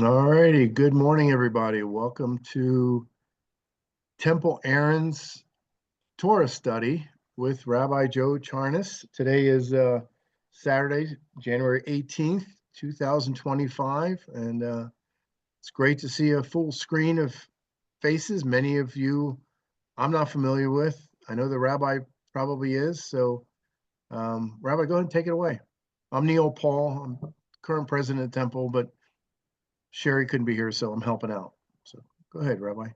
All righty. Good morning, everybody. Welcome to Temple Aaron's Torah Study with Rabbi Joe Charnes. Today is Saturday, January 18th, 2025. And it's great to see a full screen of faces. Many of you I'm not familiar with. I know the Rabbi probably is. So, Rabbi, go ahead and take it away. I'm Neil Paul. I'm current president of Temple, but Sherry couldn't be here, so I'm helping out. So go ahead, Rabbi.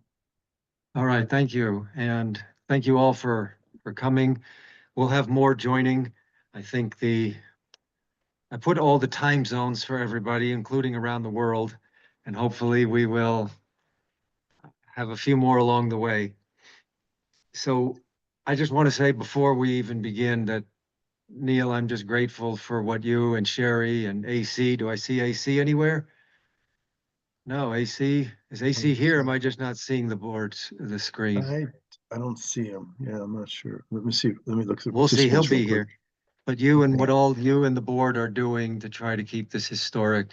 All right, thank you. And thank you all for coming. We'll have more joining. I think I put all the time zones for everybody, including around the world, and hopefully we will have a few more along the way. So I just want to say before we even begin that, Neil, I'm just grateful for what you and Sherry and AC, do I see AC anywhere? No, AC, is AC here? Am I just not seeing the screen? I don't see him. Yeah, I'm not sure. Let me see. Let me look through We'll see, he'll real be quick. here. But you and what all you and the board are doing to try to keep this historic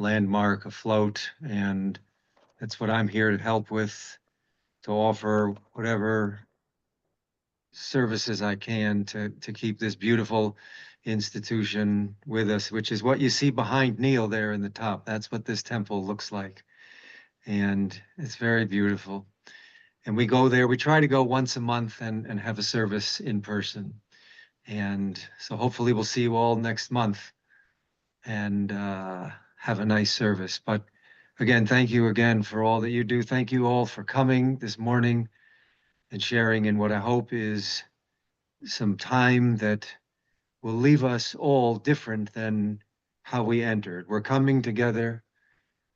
landmark afloat, and that's what I'm here to help with, to offer whatever services I can to keep this beautiful institution with us, which is what you see behind Neil there in the top. That's what this temple looks like. And it's very beautiful. And we go there, we try to go once a month and have a service in person. And so hopefully we'll see you all next month and have a nice service. But again, thank you again for all that you do. Thank you all for coming this morning and sharing in what I hope is some time that will leave us all different than how we entered. We're coming together,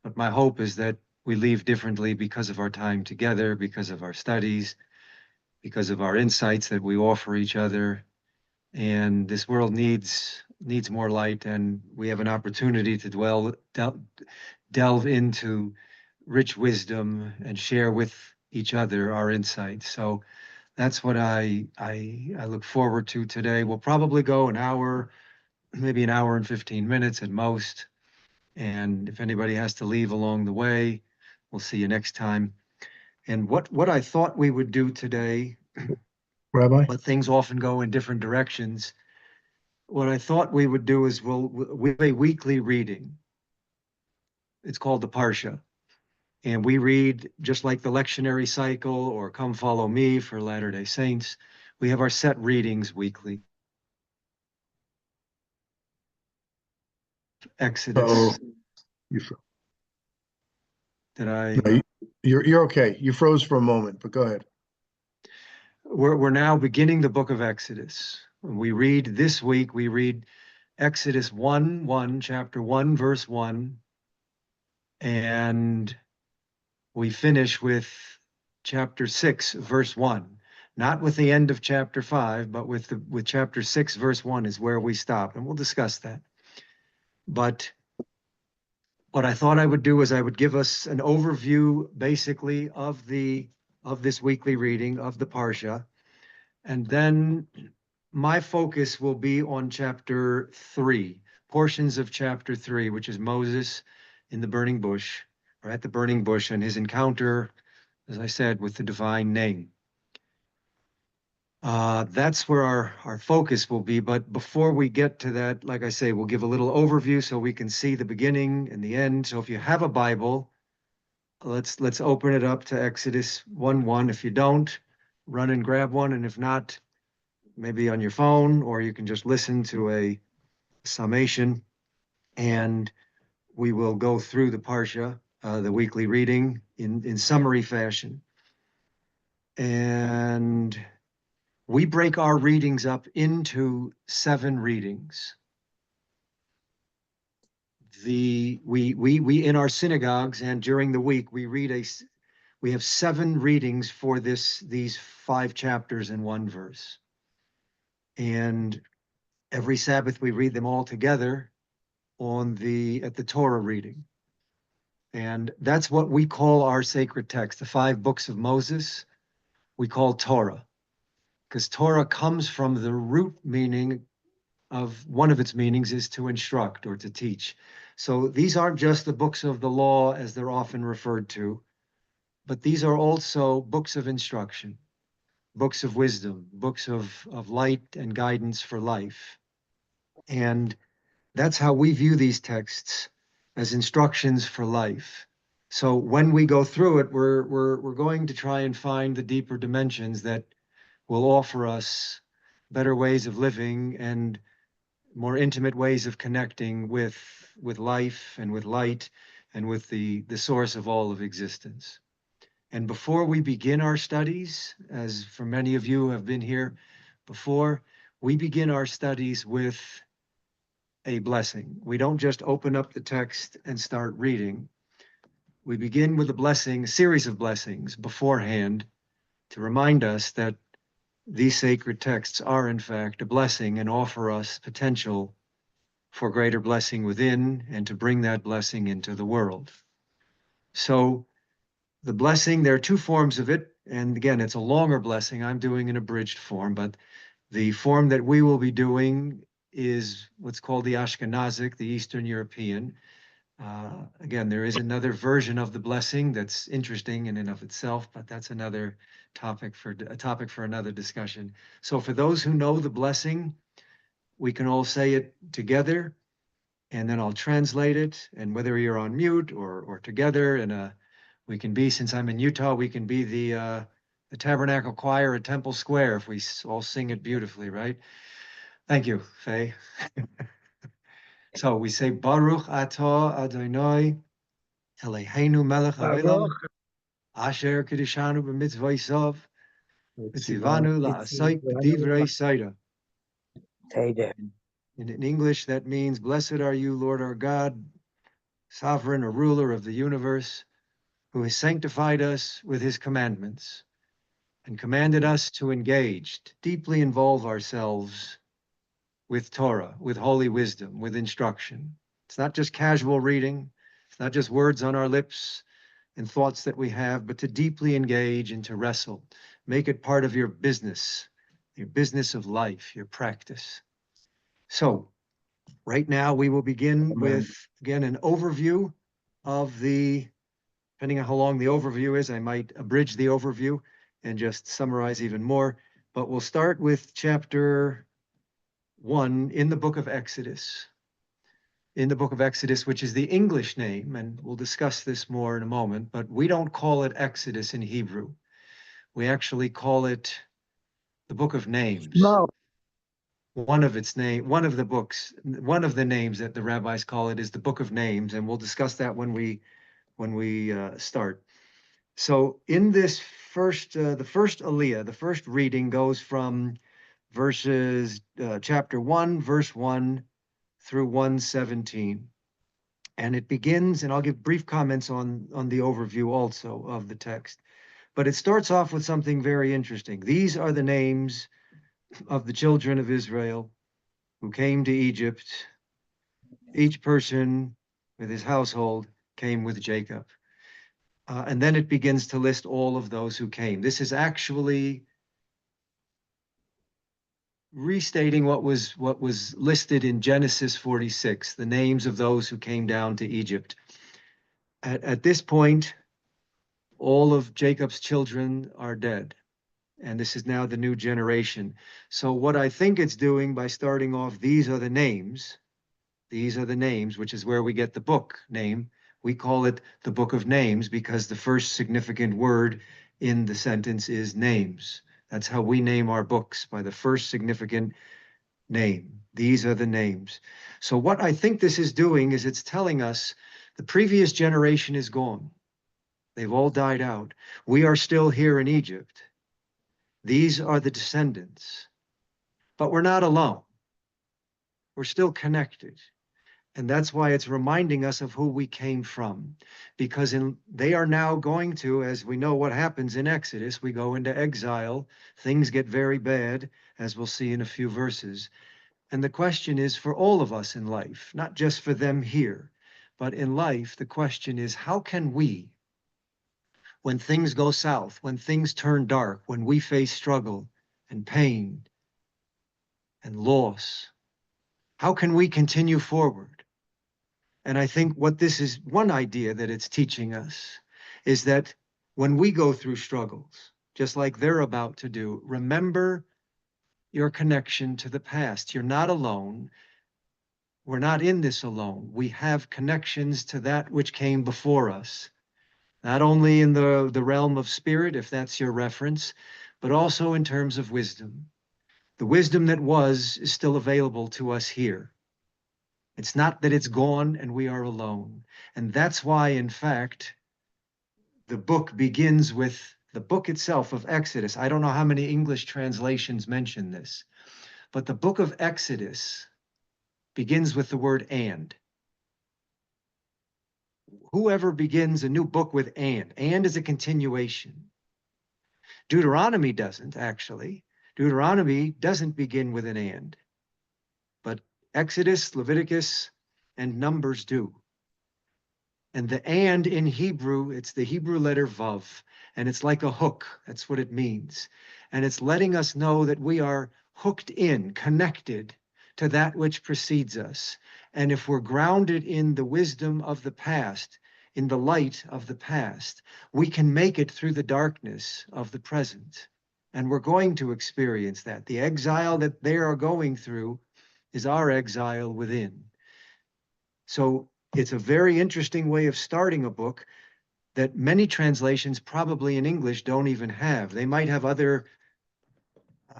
but my hope is that we leave differently because of our time together, because of our studies, because of our insights that we offer each other. And this world needs more light, and we have an opportunity to delve into rich wisdom and share with each other our insights. So that's what I look forward to today. We'll probably go an hour, maybe an hour and 15 minutes at most. And if anybody has to leave along the way, we'll see you next time. And what I thought we would do today, Rabbi? but things often go in different directions. What I thought we would do is we'll have a weekly reading. It's called the Parsha. And we read just like the lectionary cycle or Come Follow Me for Latter-day Saints. We have our set readings weekly. Exodus. Oh, you froze. Did I? No, you're okay. You froze for a moment, but go ahead. We're now beginning the book of Exodus. We read this week, we read Exodus 1:1, chapter 1, verse 1. And we finish with chapter 6, verse 1. Not with the end of chapter 5, but with chapter 6, verse 1 is where we stop, and we'll discuss that. But what I thought I would do is I would give us an overview, basically, of this weekly reading of the Parsha, and then my focus will be on chapter 3, portions of chapter 3, which is Moses in the burning bush, or at the burning bush, and his encounter, as I said, with the divine name. That's where our focus will be. But before we get to that, like I say, we'll give a little overview so we can see the beginning and the end. So if you have a Bible, let's open it up to Exodus 1:1. If you don't, run and grab one. And if not, maybe on your phone, or you can just listen to a summation. And we will go through the Parsha, the weekly reading, in summary fashion. And we break our readings up into 7 readings. We in our synagogues and during the week we have 7 readings for these 5 chapters in 1 verse. And every Sabbath we read them all together at the Torah reading. And that's what we call our sacred text, the 5 books of Moses, we call Torah. Because Torah comes from the root meaning of one of its meanings is to instruct or to teach. So these aren't just the books of the law as they're often referred to, but these are also books of instruction, books of wisdom, books of light and guidance for life. And that's how we view these texts, as instructions for life. So when we go through it, we're going to try and find the deeper dimensions that will offer us better ways of living and more intimate ways of connecting with life and with light and with the source of all of existence. And before we begin our studies, as for many of you who have been here before, we begin our studies with a blessing. We don't just open up the text and start reading. We begin with a blessing, a series of blessings beforehand to remind us that these sacred texts are, in fact, a blessing and offer us potential for greater blessing within and to bring that blessing into the world. So the blessing, there are two forms of it. And again, it's a longer blessing. I'm doing an abridged form, but the form that we will be doing is what's called the Ashkenazic, the Eastern European. Again, there is another version of the blessing that's interesting in and of itself, but that's another topic for another discussion. So for those who know the blessing, we can all say it together, and then I'll translate it. And whether you're on mute or together, and we can be, since I'm in Utah, we can be the Tabernacle Choir at Temple Square if we all sing it beautifully, right? Thank you, Faye. So we say Baruch Atah Adonai Eloheinu melech haolam asher kiddushanu b'mitzvosav v'tzivanu la'asok b'divrei Torah. In English, that means, blessed are you, Lord our God, sovereign or ruler of the universe, who has sanctified us with his commandments and commanded us to engage, to deeply involve ourselves with Torah, with holy wisdom, with instruction. It's not just casual reading. It's not just words on our lips and thoughts that we have, but to deeply engage and to wrestle. Make it part of your business of life, your practice. So right now we will begin with, again, an overview of depending on how long the overview is, I might abridge the overview and just summarize even more, but we'll start with chapter 1 in the book of Exodus. In the book of Exodus, which is the English name, and we'll discuss this more in a moment, but we don't call it Exodus in Hebrew. We actually call it the book of names. No. One of the names that the rabbis call it is the book of names, and we'll discuss that when we start. So in this the first aliyah, the first reading goes from chapter 1, verse 1 through 117. And it begins, and I'll give brief comments on the overview also of the text. But it starts off with something very interesting. These are the names of the children of Israel who came to Egypt. Each person with his household came with Jacob. And then it begins to list all of those who came. This is actually restating what was listed in Genesis 46, the names of those who came down to Egypt. At this point, all of Jacob's children are dead, and this is now the new generation. So what I think it's doing by starting off, these are the names, which is where we get the book name. We call it the book of names because the first significant word in the sentence is names. That's how we name our books, by the first significant name. These are the names. So what I think this is doing is it's telling us the previous generation is gone. They've all died out. We are still here in Egypt. These are the descendants. But we're not alone. We're still connected. And that's why it's reminding us of who we came from. Because they are now going to, as we know what happens in Exodus, we go into exile. Things get very bad, as we'll see in a few verses. And the question is for all of us in life, not just for them here, but in life, the question is, how can we, when things go south, when things turn dark, when we face struggle and pain and loss How can we continue forward? And I think what this is, one idea that it's teaching us is that when we go through struggles, just like they're about to do, remember your connection to the past. You're not alone. We're not in this alone. We have connections to that which came before us, not only in the realm of spirit, if that's your reference, but also in terms of wisdom. The wisdom that was is still available to us here. It's not that it's gone and we are alone. And that's why, in fact, the book begins with the book itself of Exodus. I don't know how many English translations mention this, but the book of Exodus begins with the word and. Whoever begins a new book with and is a continuation. Deuteronomy doesn't, actually. Deuteronomy doesn't begin with an and, but Exodus, Leviticus, and Numbers do. And the and in Hebrew, it's the Hebrew letter vav, and it's like a hook. That's what it means. And it's letting us know that we are hooked in, connected to that which precedes us. And if we're grounded in the wisdom of the past, in the light of the past, we can make it through the darkness of the present. And we're going to experience that. The exile that they are going through is our exile within. So it's a very interesting way of starting a book that many translations, probably in English, don't even have. They might have other,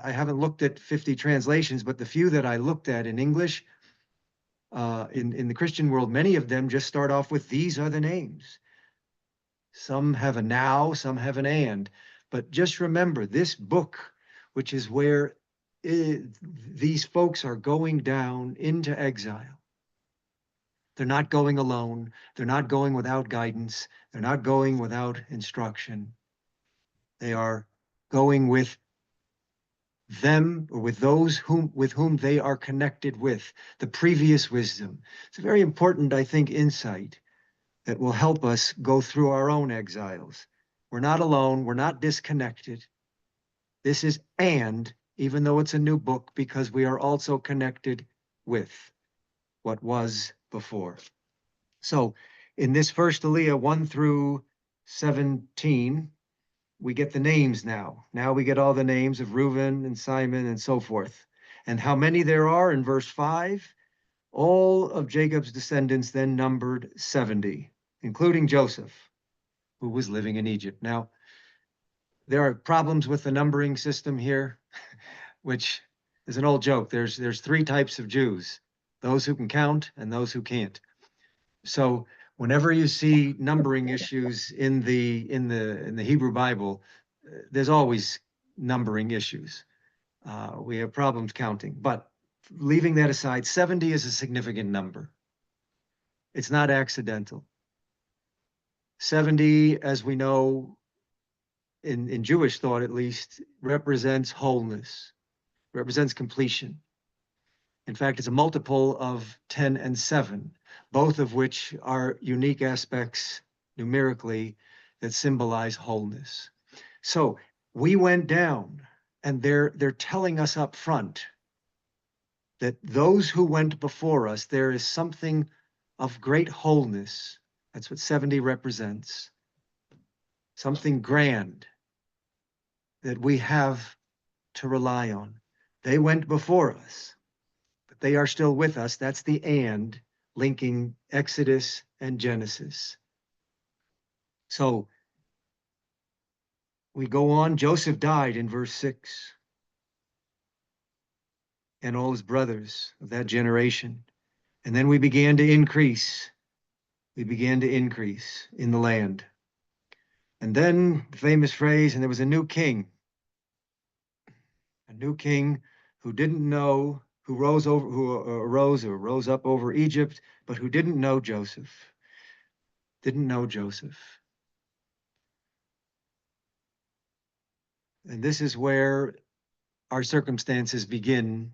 I haven't looked at 50 translations, but the few that I looked at in English, in the Christian world, many of them just start off with, these are the names. Some have a now, some have an and. But just remember, this book, which is where these folks are going down into exile. They're not going alone. They're not going without guidance. They're not going without instruction. They are going with them, or with those with whom they are connected with, the previous wisdom. It's a very important, I think, insight that will help us go through our own exiles. We're not alone. We're not disconnected. This is and, even though it's a new book, because we are also connected with what was before. So in this first Aliyah, 1 through 17, we get the names now. Now we get all the names of Reuben and Simon and so forth. And how many there are in verse 5? All of Jacob's descendants then numbered 70, including Joseph, who was living in Egypt. Now, there are problems with the numbering system here, which is an old joke. There's three types of Jews: those who can count and those who can't. So whenever you see numbering issues in the Hebrew Bible, there's always numbering issues. We have problems counting, but leaving that aside, 70 is a significant number. It's not accidental. 70, as we know, in Jewish thought at least, represents wholeness, represents completion. In fact, it's a multiple of 10 and 7, both of which are unique aspects numerically that symbolize wholeness. So we went down, and they're telling us up front that those who went before us, there is something of great wholeness. That's what 70 represents. Something grand that we have to rely on. They went before us, but they are still with us. That's the and linking Exodus and Genesis. So we go on. Joseph died in verse 6, and all his brothers of that generation. And then we began to increase. We began to increase in the land. And then the famous phrase, and there was a new king who didn't know, who rose up over Egypt, but who didn't know Joseph. Didn't know Joseph. And this is where our circumstances begin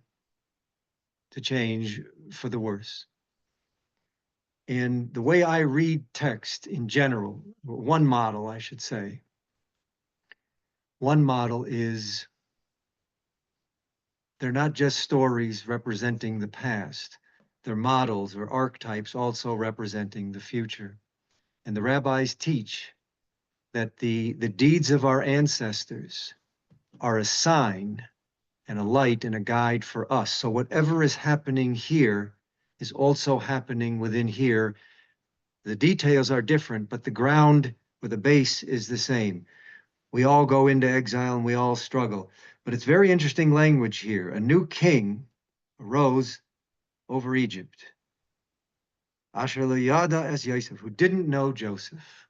to change for the worse. And the way I read text in general, one model, I should say, one model is They're not just stories representing the past. They're models or archetypes also representing the future. And the rabbis teach that the deeds of our ancestors are a sign and a light and a guide for us. So whatever is happening here is also happening within here. The details are different, but the ground or the base is the same. We all go into exile and we all struggle. But it's very interesting language here. A new king arose over Egypt, Asher Yada as Yosef, who didn't know Joseph.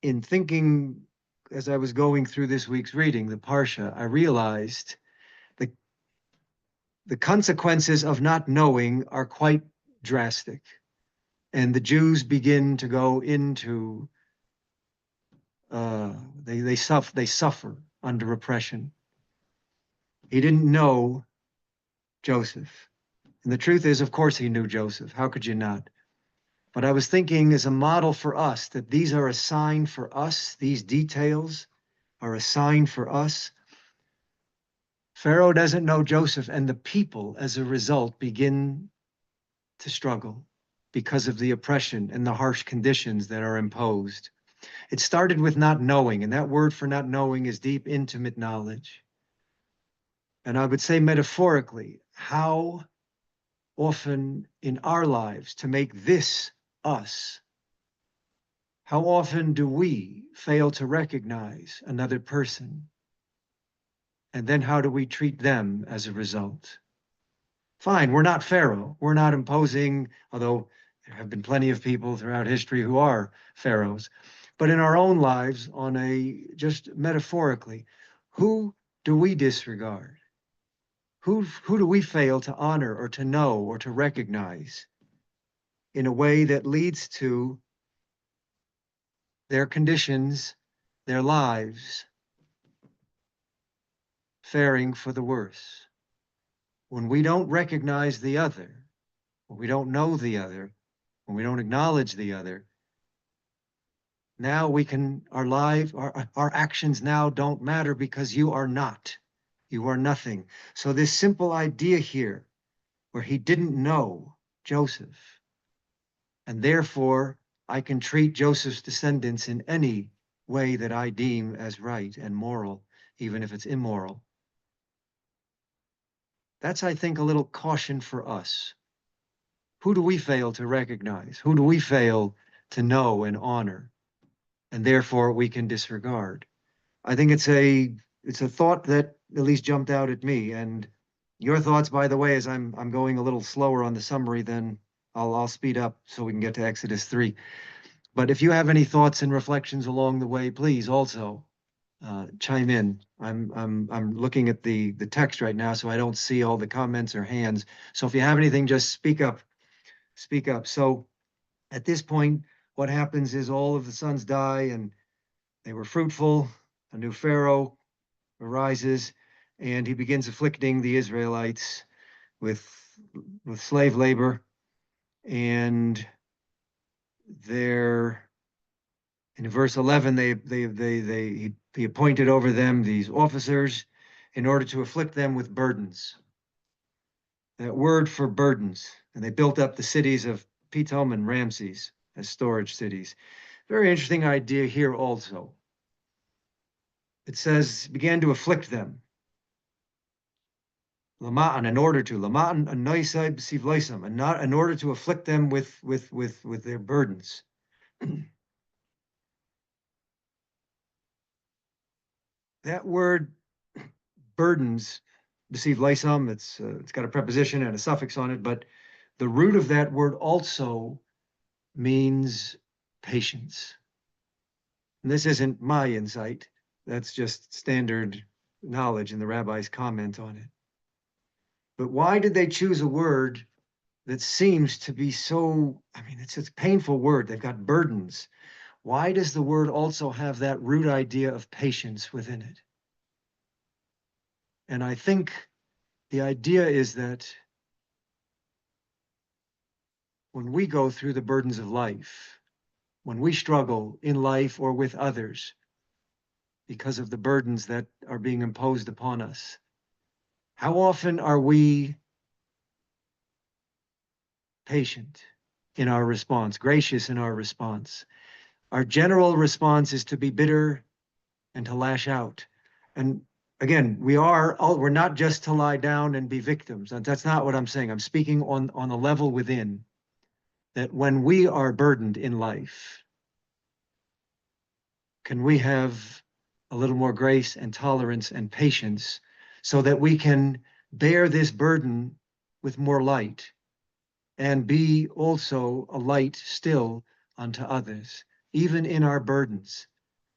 In thinking, as I was going through this week's reading, the Parsha, I realized the consequences of not knowing are quite drastic. And the Jews begin to go into, they suffer under oppression. He didn't know Joseph. And the truth is, of course, he knew Joseph. How could you not? But I was thinking as a model for us that these are a sign for us. These details are a sign for us. Pharaoh doesn't know Joseph, and the people, as a result, begin to struggle because of the oppression and the harsh conditions that are imposed. It started with not knowing, and that word for not knowing is deep, intimate knowledge. And I would say metaphorically, how often in our lives to make this us, how often do we fail to recognize another person? And then how do we treat them as a result? Fine, we're not Pharaoh. We're not imposing, although there have been plenty of people throughout history who are pharaohs. But in our own lives, on a just metaphorically, who do we disregard? Who do we fail to honor or to know or to recognize in a way that leads to their conditions, their lives, faring for the worse? When we don't recognize the other, when we don't know the other, when we don't acknowledge the other, now we can, our actions now don't matter because you are not. You are nothing. So this simple idea here, where he didn't know Joseph, and therefore I can treat Joseph's descendants in any way that I deem as right and moral, even if it's immoral. That's, I think, a little caution for us. Who do we fail to recognize? Who do we fail to know and honor? And therefore we can disregard. I think it's a thought that at least jumped out at me. And your thoughts, by the way, as I'm going a little slower on the summary, then I'll speed up so we can get to Exodus 3. But if you have any thoughts and reflections along the way, please also chime in. I'm looking at the text right now, so I don't see all the comments or hands. So if you have anything, just speak up. Speak up. So at this point, what happens is all of the sons die, and they were fruitful. A new Pharaoh arises, and he begins afflicting the Israelites with slave labor, and they're in verse 11. He appointed over them these officers in order to afflict them with burdens. That word for burdens, and they built up the cities of Pithom and Ramses as storage cities. Very interesting idea here also. It says, began to afflict them. Lama'an, in order to, Lama'an anoisai b'sivloisam, and not in order to afflict them with their burdens. That word burdens, b'sivloisam, it's got a preposition and a suffix on it, but the root of that word also means patience. And this isn't my insight. That's just standard knowledge, and the rabbis comment on it. But why did they choose a word that seems to be so, it's a painful word. They've got burdens. Why does the word also have that root idea of patience within it? And I think the idea is that when we go through the burdens of life, when we struggle in life or with others, because of the burdens that are being imposed upon us. How often are we patient in our response, gracious in our response? Our general response is to be bitter and to lash out. And again, we're not just to lie down and be victims. And that's not what I'm saying. I'm speaking on a level within, that when we are burdened in life, can we have a little more grace and tolerance and patience so that we can bear this burden with more light and be also a light still unto others, even in our burdens.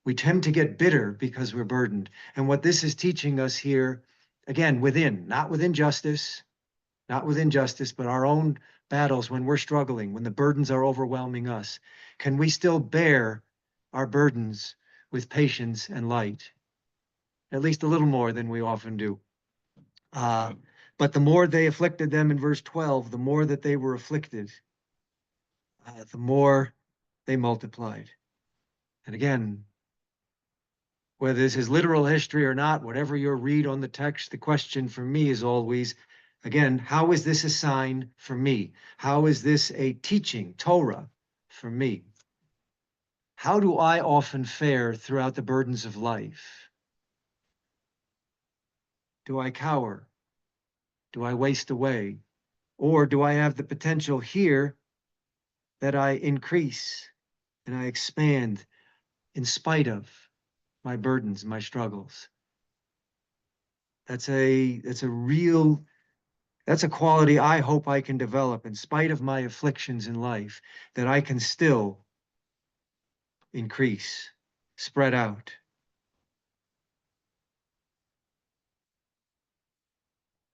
We tend to get bitter because we're burdened. And what this is teaching us here, again, not with injustice, but our own battles when we're struggling, when the burdens are overwhelming us, can we still bear our burdens with patience and light? At least a little more than we often do. But the more they afflicted them in verse 12, the more that they were afflicted, the more they multiplied. And again, whether this is literal history or not, whatever your read on the text, the question for me is always, again, how is this a sign for me? How is this a teaching, Torah, for me? How do I often fare throughout the burdens of life? Do I cower? Do I waste away? Or do I have the potential here that I increase and I expand in spite of my burdens, my struggles? That's a quality I hope I can develop in spite of my afflictions in life, that I can still increase, spread out.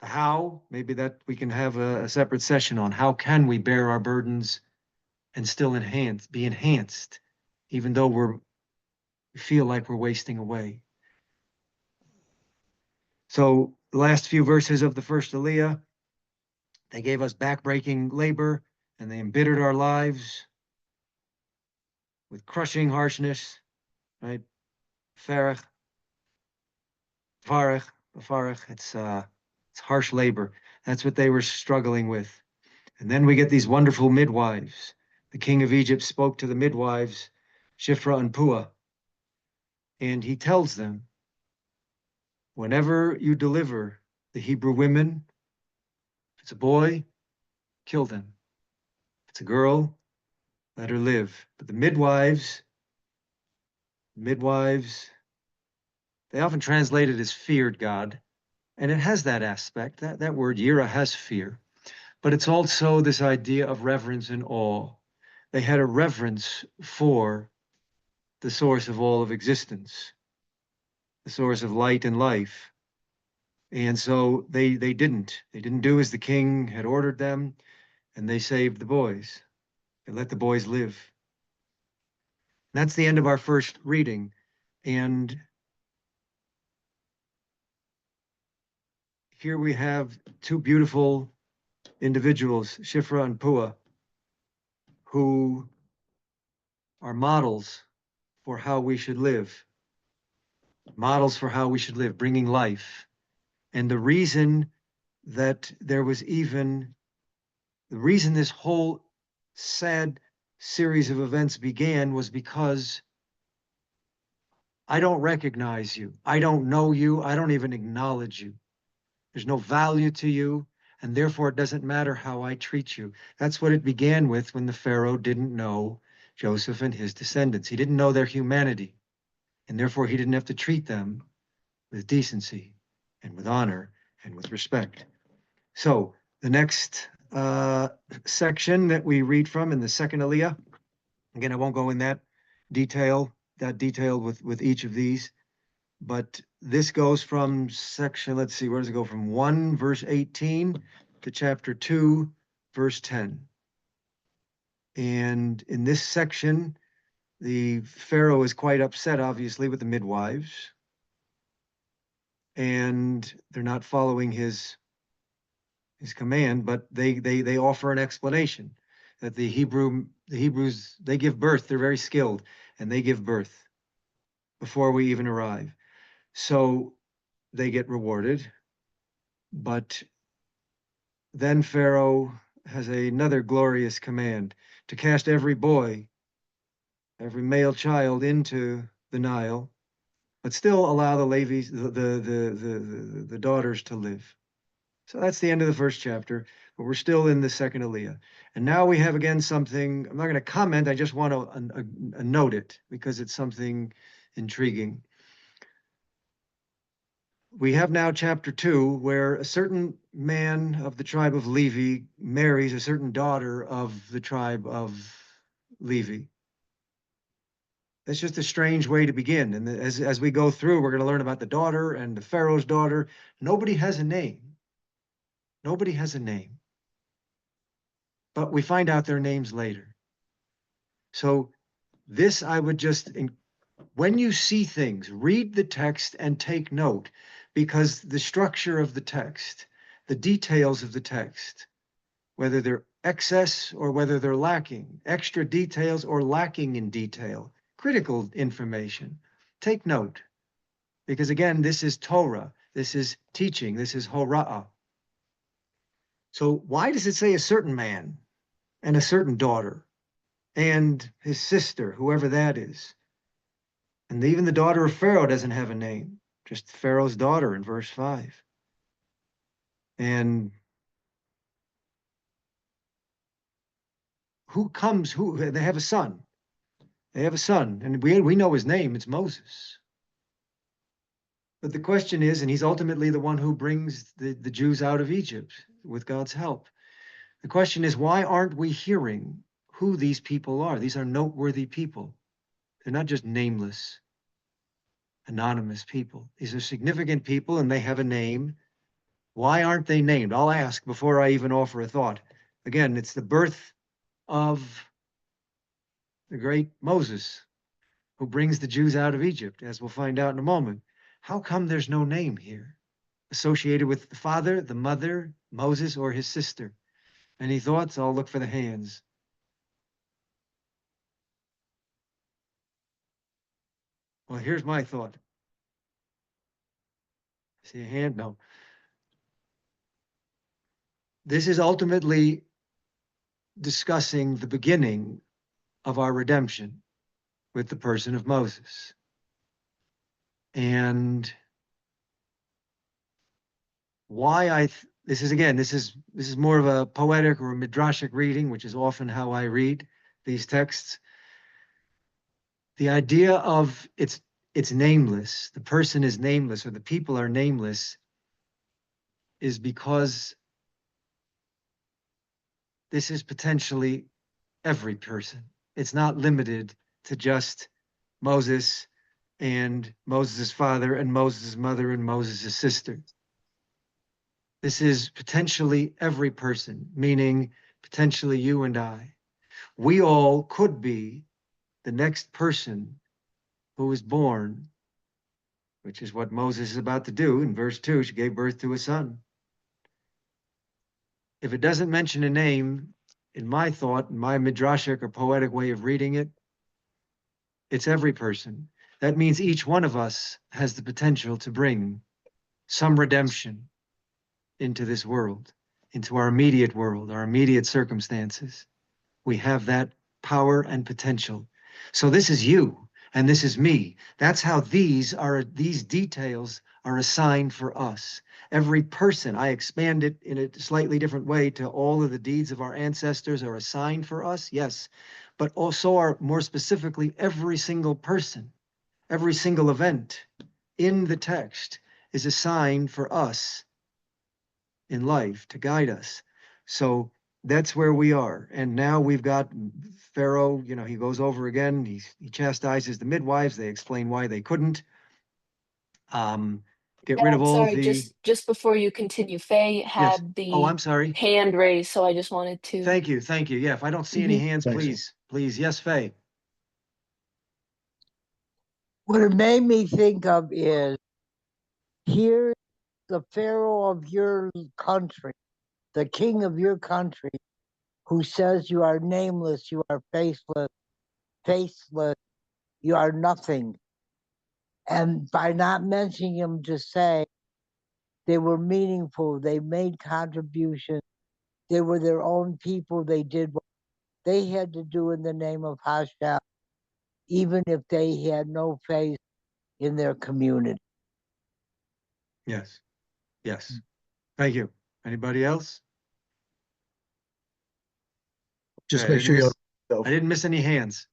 How, maybe that we can have a separate session on. How can we bear our burdens and still be enhanced, even though we feel like we're wasting away? So the last few verses of the first Aliyah, they gave us backbreaking labor and they embittered our lives with crushing harshness, right? Farach, it's harsh labor. That's what they were struggling with. And then we get these wonderful midwives. The king of Egypt spoke to the midwives, Shifra and Puah, and he tells them, whenever you deliver the Hebrew women, if it's a boy, kill them. If it's a girl, let her live. But the midwives, they often translate it as feared God. And it has that aspect. That word, yira, has fear. But it's also this idea of reverence and awe. They had a reverence for the source of all of existence, the source of light and life. And so they didn't do as the king had ordered them, and they saved the boys. They let the boys live. And that's the end of our first reading. And here we have two beautiful individuals, Shifra and Puah, who are models for how we should live, bringing life. And the reason this whole sad series of events began was because I don't recognize you. I don't know you. I don't even acknowledge you. There's no value to you, and therefore it doesn't matter how I treat you. That's what it began with when the Pharaoh didn't know Joseph and his descendants. He didn't know their humanity, and therefore he didn't have to treat them with decency and with honor and with respect. So the next section that we read from in the second Aliyah, again, I won't go in that detail with each of these, but this goes from section, let's see, where does it go? From 1 verse 18 to chapter 2 verse 10. And in this section, the Pharaoh is quite upset, obviously, with the midwives, and they're not following his command, but they offer an explanation that the Hebrews, they give birth, they're very skilled, and they give birth before we even arrive. So they get rewarded, but then Pharaoh has another glorious command to cast every boy, every male child into the Nile, but still allow the Levites, the daughters to live. So that's the end of the first chapter, but we're still in the second Aliyah. And now we have again something, I'm not going to comment, I just want to note it because it's something intriguing. We have now chapter 2, where a certain man of the tribe of Levi marries a certain daughter of the tribe of Levi. That's just a strange way to begin. And as we go through, we're going to learn about the daughter and the Pharaoh's daughter. Nobody has a name. Nobody has a name. But we find out their names later. So this I would just, when you see things, read the text and take note, because the structure of the text, the details of the text, whether they're excess or whether they're lacking, extra details or lacking in detail, critical information, take note. Because again, this is Torah, this is teaching, this is Hora'ah. So why does it say a certain man and a certain daughter and his sister, whoever that is? And even the daughter of Pharaoh doesn't have a name, just Pharaoh's daughter in verse 5. And they have a son. They have a son, and we know his name, it's Moses. But the question is, and he's ultimately the one who brings the Jews out of Egypt with God's help. The question is, why aren't we hearing who these people are? These are noteworthy people. They're not just nameless, anonymous people. These are significant people, and they have a name. Why aren't they named? I'll ask before I even offer a thought. Again, it's the birth of the great Moses, who brings the Jews out of Egypt, as we'll find out in a moment. How come there's no name here associated with the father, the mother, Moses, or his sister? Any thoughts? I'll look for the hands. Well, here's my thought. See a hand? No. This is ultimately discussing the beginning of our redemption with the person of Moses. And why this is more of a poetic or a midrashic reading, which is often how I read these texts. The idea of it's nameless, the person is nameless, or the people are nameless, is because this is potentially every person. It's not limited to just Moses and Moses' father and Moses' mother and Moses' sister. This is potentially every person, meaning potentially you and I. We all could be the next person who is born, which is what Moses is about to do. In verse 2, she gave birth to a son. If it doesn't mention a name, in my thought, in my midrashic or poetic way of reading it, it's every person. That means each one of us has the potential to bring some redemption into this world, into our immediate circumstances. We have that power and potential. So this is you and this is me. That's how these details are assigned for us. Every person, I expand it in a slightly different way to all of the deeds of our ancestors are assigned for us, yes, but also are more specifically every single person, every single event in the text is assigned for us in life to guide us. So that's where we are. And now we've got Pharaoh, he goes over again, he chastises the midwives, they explain why they couldn't. Get rid of all Sorry, the... just before you continue, Faye Yes. had Oh, the I'm sorry. hand raised, so I just wanted to. Thank you. Yeah, if I don't see any hands, Thanks. please. Yes, Faye. What it made me think of is, here's the Pharaoh of your country, the king of your country, who says you are nameless, you are faceless, you are nothing. And by not mentioning them, to say they were meaningful, they made contributions, they were their own people, they did what they had to do in the name of Hashem, even if they had no faith in their community. Yes. Yes. Thank you. Anybody else? Just Okay, make sure you. I didn't miss any hands.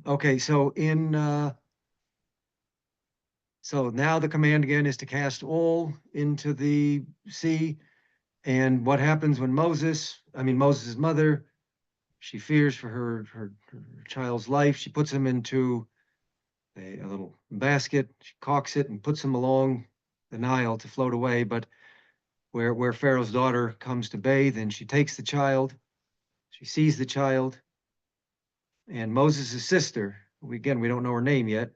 Okay, so so now the command again is to cast all into the sea. And what happens when Moses' mother, she fears for her child's life. She puts him into a little basket, she caulks it and puts him along the Nile to float away. But where Pharaoh's daughter comes to bathe, and she takes the child, she sees the child, and Moses' sister, we don't know her name yet,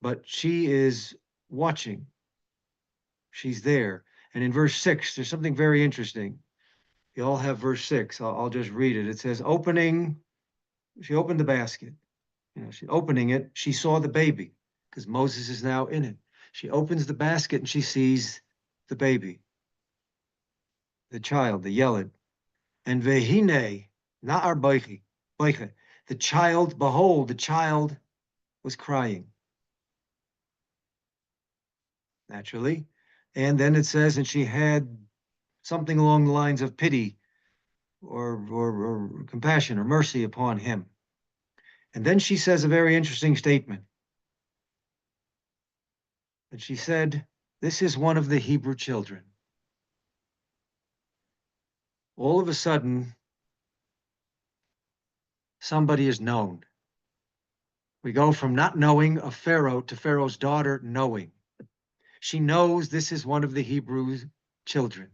but she is watching. She's there. And in verse 6, there's something very interesting. You all have verse 6. I'll just read it. It says, she opened the basket. She opening it, she saw the baby, because Moses is now in it. She opens the basket and she sees the baby, the child, the Yeled. And vehine, na'ar boiche, the child, behold, the child was crying. Naturally. And then it says, and she had something along the lines of pity or compassion or mercy upon him. And then she says a very interesting statement. And she said, this is one of the Hebrew children. All of a sudden, somebody is known. We go from not knowing of Pharaoh to Pharaoh's daughter knowing. She knows this is one of the Hebrew children.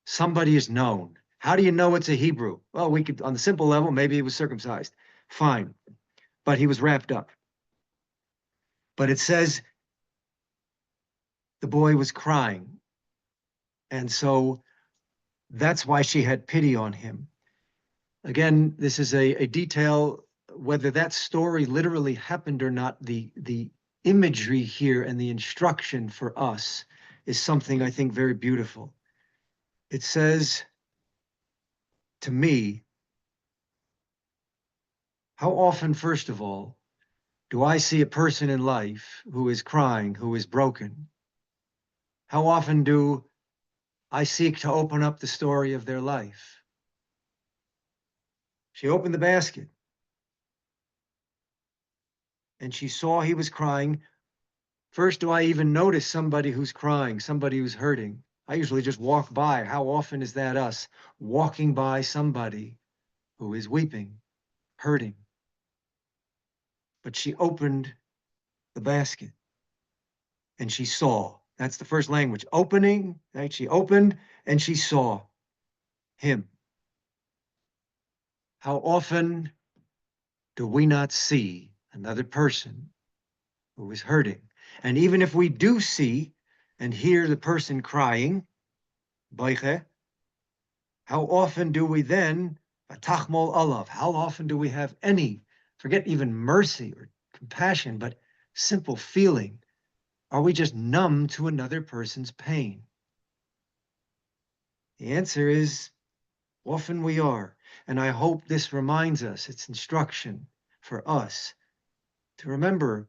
Somebody is known. How do you know it's a Hebrew? Well, we could, on the simple level, maybe he was circumcised. Fine. But he was wrapped up. But it says the boy was crying. And so that's why she had pity on him. Again, this is a detail, whether that story literally happened or not, the imagery here and the instruction for us is something I think very beautiful. It says to me, how often, first of all, do I see a person in life who is crying, who is broken? How often do I seek to open up the story of their life? She opened the basket and she saw he was crying. First, do I even notice somebody who's crying, somebody who's hurting? I usually just walk by. How often is that us walking by somebody who is weeping, hurting? But she opened the basket and she saw. That's the first language. Opening, right? She opened and she saw him. How often do we not see another person who is hurting? And even if we do see and hear the person crying, boiche, how often do we then, tachmol alav, how often do we have any, forget even mercy or compassion, but simple feeling? Are we just numb to another person's pain? The answer is often we are. And I hope this reminds us, it's instruction for us to remember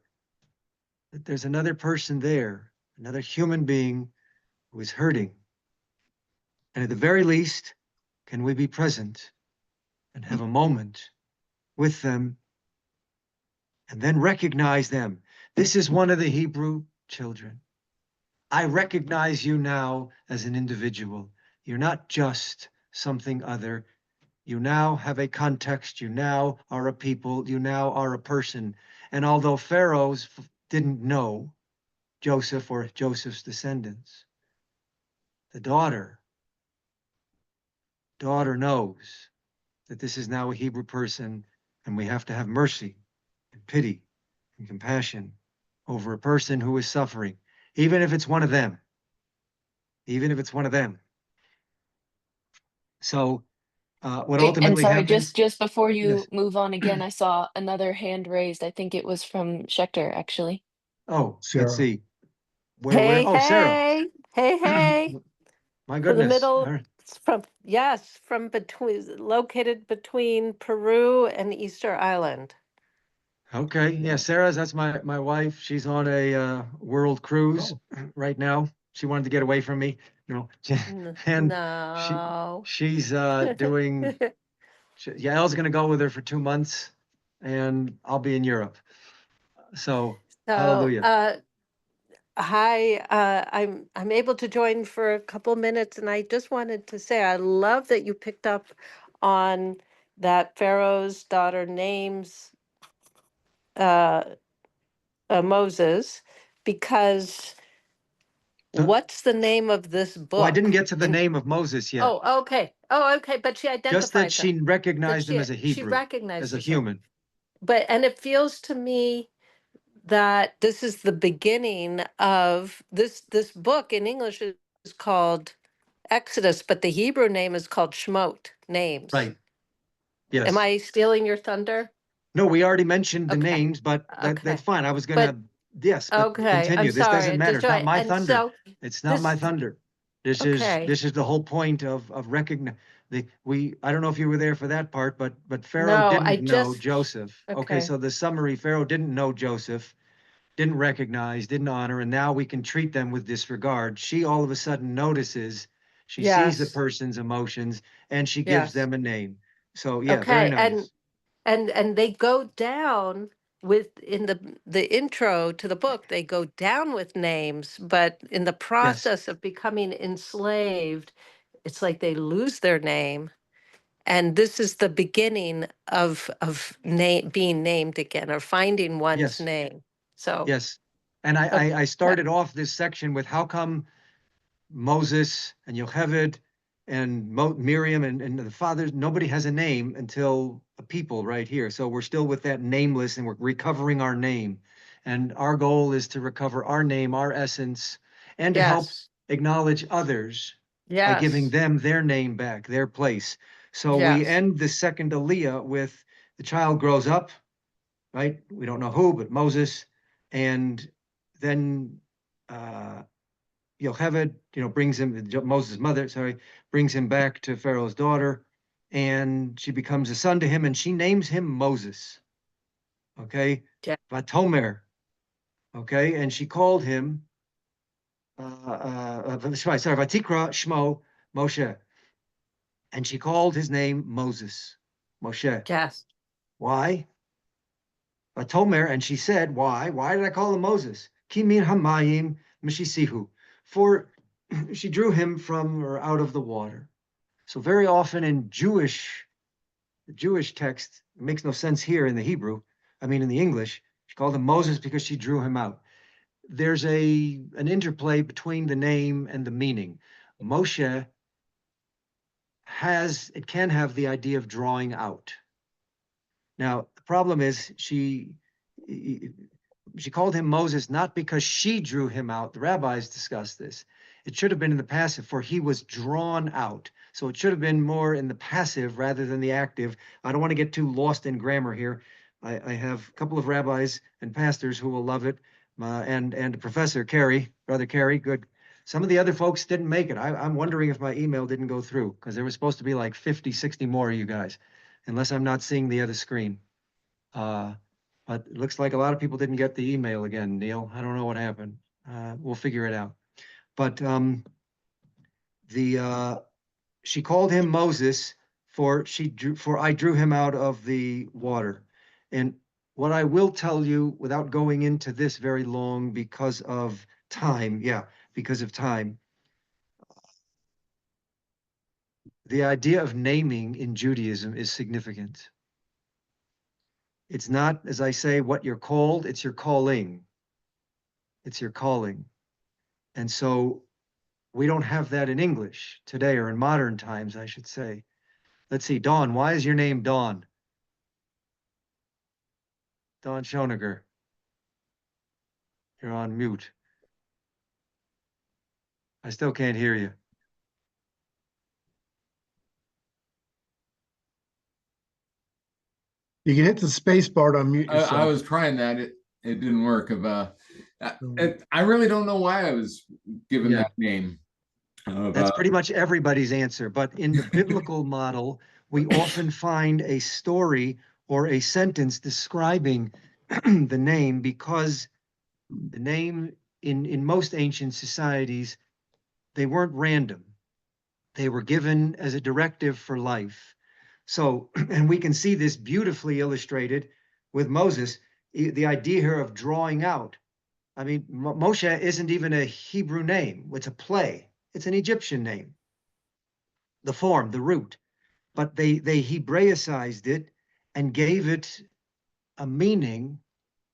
that there's another person there, another human being who is hurting. And at the very least, can we be present and have a moment with them and then recognize them? This is one of the Hebrew children. I recognize you now as an individual. You're not just something other. You now have a context. You now are a people. You now are a person. And although Pharaohs didn't know Joseph or Joseph's descendants, the daughter knows that this is now a Hebrew person, and we have to have mercy and pity and compassion over a person who is suffering, even if it's one of them. Even if it's one of them. So What Wait, and ultimately sorry, happened, just before yes. you move on again, I saw another hand raised. I think it was from Schechter, actually. Oh, let's Sarah. see. Where, Hey, oh, Sarah. hey, My from the goodness. All middle, right. from between, located between Peru and Easter Island. Okay, yeah, Sarah's, that's my wife. She's on a world cruise right now. She wanted to get away from me, you know, and she No. she's doing, yeah, Elle's gonna go with her for 2 months, and I'll be in Europe. So, So, hallelujah. hi, I'm able to join for a couple minutes, and I just wanted to say I love that you picked up on that Pharaoh's daughter names uh, Moses, because So- what's the name of this Well, I didn't book? get to the And name of Moses yet. oh, okay. Oh, okay. But she Just that identifies him. she recognized him as a She Hebrew, as a recognizes him. human. But and it feels to me that this is the beginning of this book in English is called Exodus, but the Hebrew name is called Shemot, names. Right. Am Yes. I stealing your thunder? No, we already mentioned the Okay. names, but that's Okay. fine. I was But gonna, yes, but okay, I'm continue. This doesn't sorry. matter. Just It's not right. my And thunder. so It's not my this thunder. This is okay. this is the whole point of recognize I don't know if you were there for that part, but Pharaoh No, I didn't know just Joseph. Okay, okay. so the summary, Pharaoh didn't know Joseph, didn't recognize, didn't honor, and now we can treat them with disregard. She all of a sudden notices, she sees the Yes. person's emotions, and she gives Yes. them a name. So yeah, very Okay. And nice. and they go down with in the intro to the book they go down with names, but in the Yes, process of becoming enslaved it's like they lose their name, and this is the beginning of name being named again or finding one's yes. name. So Yes. And I okay. started off this section with how come Moses and Yocheved and Miriam and the fathers, nobody has a name until a people right here. So we're still with that nameless and we're recovering our name. And our goal is to recover our name, our essence, and to help Yes. acknowledge others by giving Yes. them their name back, their place. So we Yes. end the second Aliyah with the child grows up, right? We don't know who, but Moses. And then Yocheved, brings him, Moses' mother, sorry, brings him back to Pharaoh's daughter, and she becomes a son to him, and she names him Moses. Okay, Yeah. Vatomer. Okay, and she called him, sorry, Vatikra Shmo Moshe, and she called his name Moses, Moshe. Yes. Why? Vatomer, and she said, why? Why did I call him Moses? Kimin hamayim mishisihu. For she drew him from or out of the water. So very often in Jewish text, it makes no sense here in the Hebrew. I mean, in the English, she called him Moses because she drew him out. There's an interplay between the name and the meaning. Moshe it can have the idea of drawing out. Now, the problem is she called him Moses not because she drew him out. The rabbis discussed this. It should have been in the passive, for he was drawn out. So it should have been more in the passive rather than the active. I don't want to get too lost in grammar here. I have a couple of rabbis and pastors who will love it, and Professor Carey, Brother Carey, good. Some of the other folks didn't make it. I'm wondering if my email didn't go through because there was supposed to be like 50, 60 more of you guys, unless I'm not seeing the other screen. But it looks like a lot of people didn't get the email again, Neil. I don't know what happened. We'll figure it out. But she called him Moses for I drew him out of the water. And what I will tell you without going into this very long because of time, the idea of naming in Judaism is significant. It's not, as I say, what you're called, it's your calling. It's your calling. And so we don't have that in English today, or in modern times, I should say. Let's see, Dawn, why is your name Dawn? Dawn Schoeniger. You're on mute. I still can't hear you. You can hit the space bar to unmute I yourself. was trying that. It didn't work. I really don't know why I was given Yeah. that name. That's pretty much everybody's answer. But in the biblical model, we often find a story or a sentence describing the name, because the name in most ancient societies, they weren't random. They were given as a directive for life. So, and we can see this beautifully illustrated with Moses, the idea here of drawing out. I mean, Moshe isn't even a Hebrew name. It's a play. It's an Egyptian name. The form, the root. But they Hebraicized it and gave it a meaning,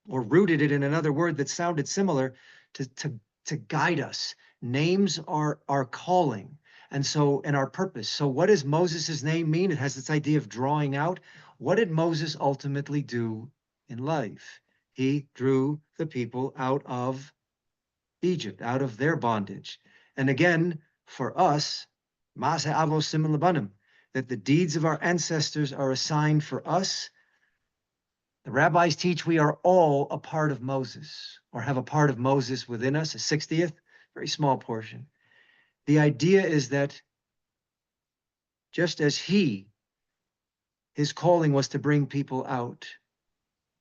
or rooted it in another word that sounded similar, to guide us. Names are our calling, and our purpose. So what does Moses's name mean? It has this idea of drawing out. What did Moses ultimately do in life? He drew the people out of Egypt, out of their bondage. And again, for us, Ma'aseh Avos Siman Lebanim, that the deeds of our ancestors are a sign for us. The rabbis teach we are all a part of Moses, or have a part of Moses within us, a 60th, very small portion. The idea is that just as his calling was to bring people out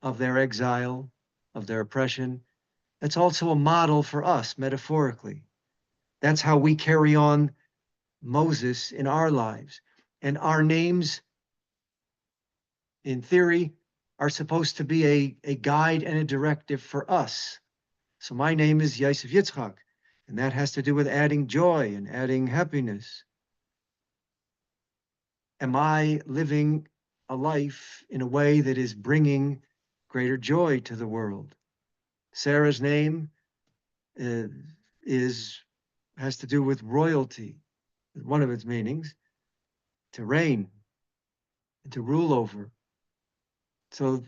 of their exile, of their oppression, that's also a model for us, metaphorically. That's how we carry on Moses in our lives. And our names, in theory, are supposed to be a guide and a directive for us. So my name is Yosef Yitzchak, and that has to do with adding joy and adding happiness. Am I living a life in a way that is bringing greater joy to the world? Sarah's name has to do with royalty, one of its meanings, to reign and to rule over. So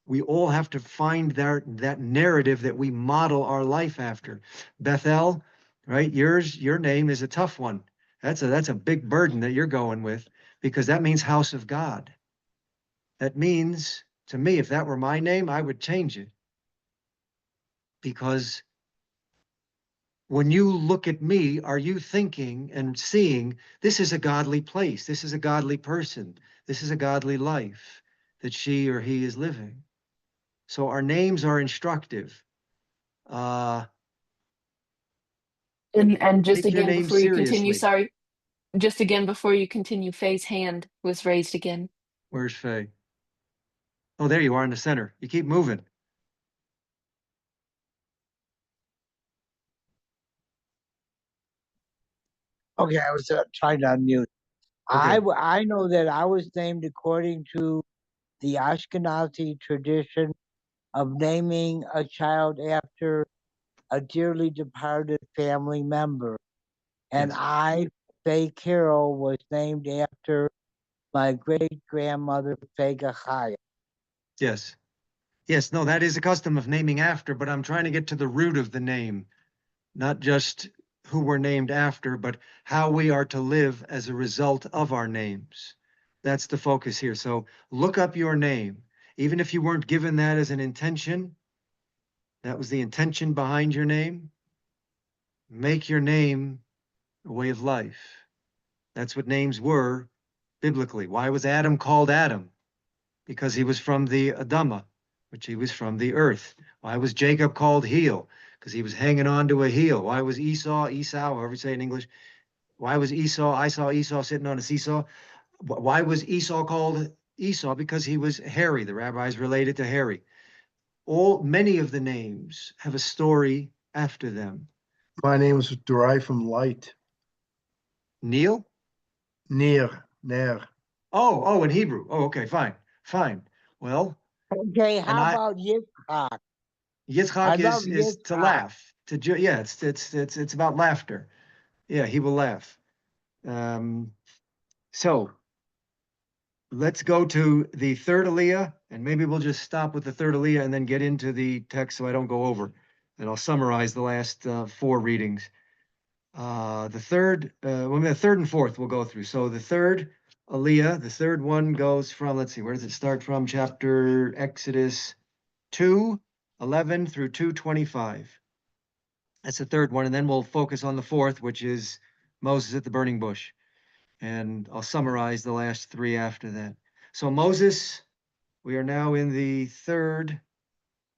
we all have to find that narrative that we model our life after. Bethel, right? Your name is a tough one. That's a big burden that you're going with, because that means house of God. That means, to me, if that were my name, I would change it. Because when you look at me, are you thinking and seeing this is a godly place, this is a godly person, this is a godly life that she or he is living? So our names are instructive. And just Take your again name before you continue, seriously. sorry, just again before you continue, Faye's hand was raised again. Where's Faye? Oh, there you are in the center. You keep moving. Okay, I was trying to unmute. Okay. I know that I was named according to the Ashkenazi tradition of naming a child after a dearly departed family member. And Yes. Faye Carroll, was named after my great-grandmother, Faye Gachaya. Yes. Yes, no, that is a custom of naming after, but I'm trying to get to the root of the name, not just who we're named after, but how we are to live as a result of our names. That's the focus here. So look up your name. Even if you weren't given that as an intention, that was the intention behind your name. Make your name a way of life. That's what names were biblically. Why was Adam called Adam? Because he was from the Adama, which he was from the earth. Why was Jacob called heel? Because he was hanging on to a heel. Why was Esau, however you say it in English, why was I saw Esau sitting on a seesaw. Why was Esau called Esau? Because he was hairy. The rabbis related to hairy. Many of the names have a story after them. My name was derived from light. Neil? Ner. Oh, in Hebrew. Oh, okay, fine. Well, Okay, and how about Yitzhak? Yitzchak love is to Yitzhak. laugh. Yeah, it's about laughter. Yeah, he will laugh. So let's go to the third Aliyah, and maybe we'll just stop with the third Aliyah and then get into the text so I don't go over. And I'll summarize the last 4 readings. The third and fourth we'll go through. So the third Aliyah. The third one goes from, let's see, where does it start from? Chapter Exodus 2:11 through 2:25. That's the third one. And then we'll focus on the fourth, which is Moses at the burning bush. And I'll summarize the last three after that. So Moses, we are now in the third,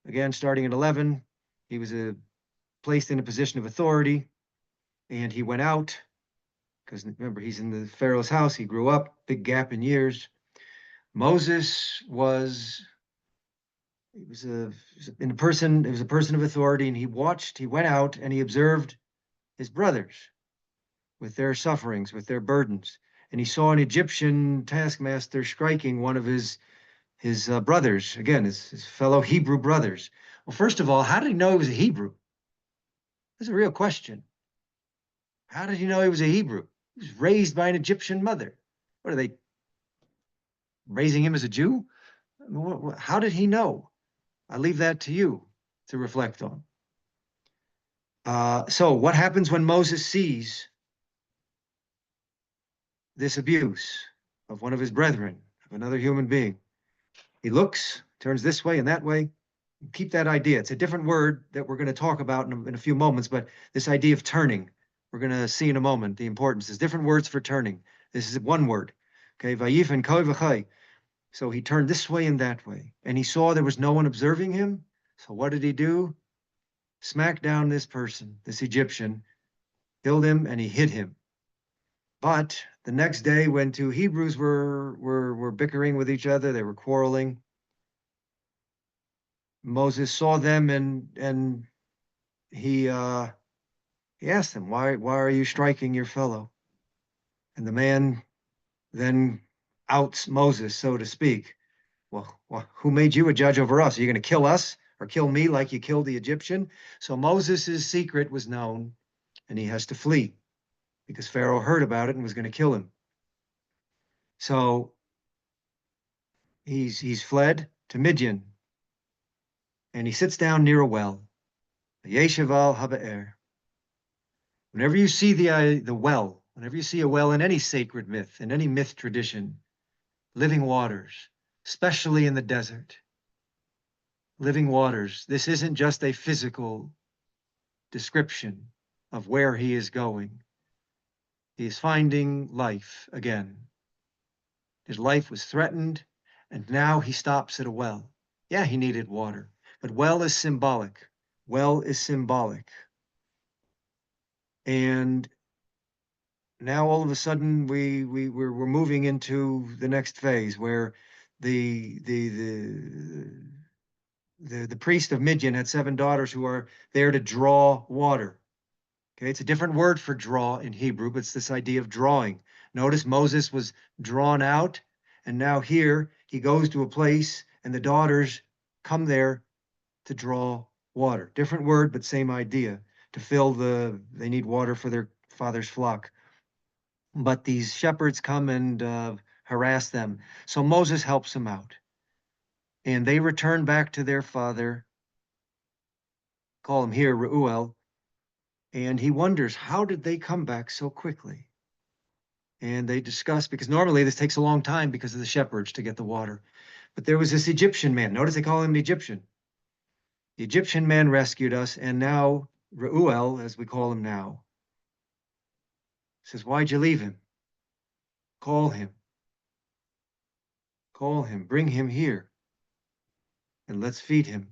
again, starting at 11. He was placed in a position of authority, and he went out, because remember, he's in the Pharaoh's house. He grew up, big gap in years. Moses was a person of authority, and he went out and he observed his brothers with their sufferings, with their burdens. And he saw an Egyptian taskmaster striking one of his brothers, again, his fellow Hebrew brothers. Well, first of all, how did he know he was a Hebrew? That's a real question. How did he know he was a Hebrew? He was raised by an Egyptian mother. What are they, raising him as a Jew? How did he know? I leave that to you to reflect on. So what happens when Moses sees this abuse of one of his brethren, of another human being? He looks, turns this way and that way. Keep that idea. It's a different word that we're going to talk about in a few moments, but this idea of turning, we're going to see in a moment the importance. There's different words for turning. This is one word. Okay, vayif and koi v'chai. So he turned this way and that way, and he saw there was no one observing him. So what did he do? Smack down this person, this Egyptian, killed him, and he hid him. But the next day, when two Hebrews were bickering with each other, they were quarreling. Moses saw them, and he asked them, why are you striking your fellow? And the man then outs Moses, so to speak. Well, who made you a judge over us? Are you going to kill us or kill me like you killed the Egyptian? So Moses' secret was known, and he has to flee because Pharaoh heard about it and was going to kill him. So he's fled to Midian, and he sits down near a well, Yeshiv al Habe'er. Whenever you see the well, whenever you see a well in any sacred myth, in any myth tradition, living waters, especially in the desert, living waters, this isn't just a physical description of where he is going. He is finding life again. His life was threatened, and now he stops at a well. Yeah, he needed water, but well is symbolic. Well is symbolic. And now all of a sudden we're moving into the next phase where the priest of Midian had 7 daughters who are there to draw water. Okay, it's a different word for draw in Hebrew, but it's this idea of drawing. Notice Moses was drawn out, and now here he goes to a place and the daughters come there to draw water. Different word, but same idea. To fill they need water for their father's flock. But these shepherds come and harass them. So Moses helps them out. And they return back to their father, call him here Reuel, and he wonders, how did they come back so quickly? And they discuss, because normally this takes a long time because of the shepherds to get the water. But there was this Egyptian man. Notice they call him an Egyptian. The Egyptian man rescued us, and now Reuel, as we call him now, says, why'd you leave him? Call him. Call him. Bring him here. And let's feed him.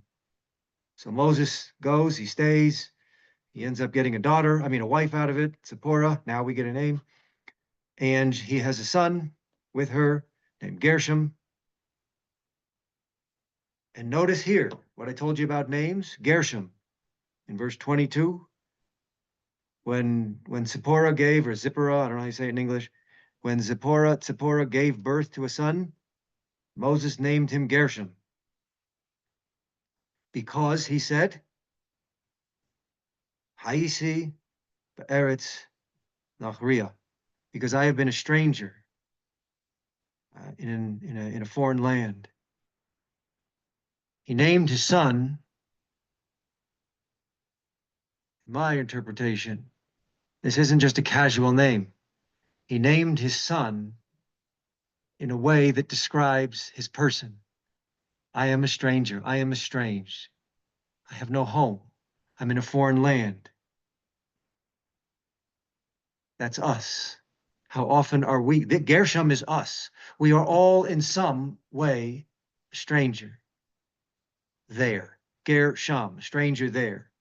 So Moses goes, he stays. He ends up getting a wife out of it, Zipporah. Now we get a name. And he has a son with her named Gershom. And notice here what I told you about names. Gershom in verse 22. When Zipporah gave, or Zipporah, I don't know how you say it in English, when Zipporah gave birth to a son, Moses named him Gershom. Because he said, Haisi be'eretz nachria, because I have been a stranger in a foreign land. He named his son, my interpretation, this isn't just a casual name. He named his son in a way that describes his person. I am a stranger. I am estranged. I have no home. I'm in a foreign land. That's us. How often are we? Gershom is us. We are all in some way a stranger there. Gershom, stranger there.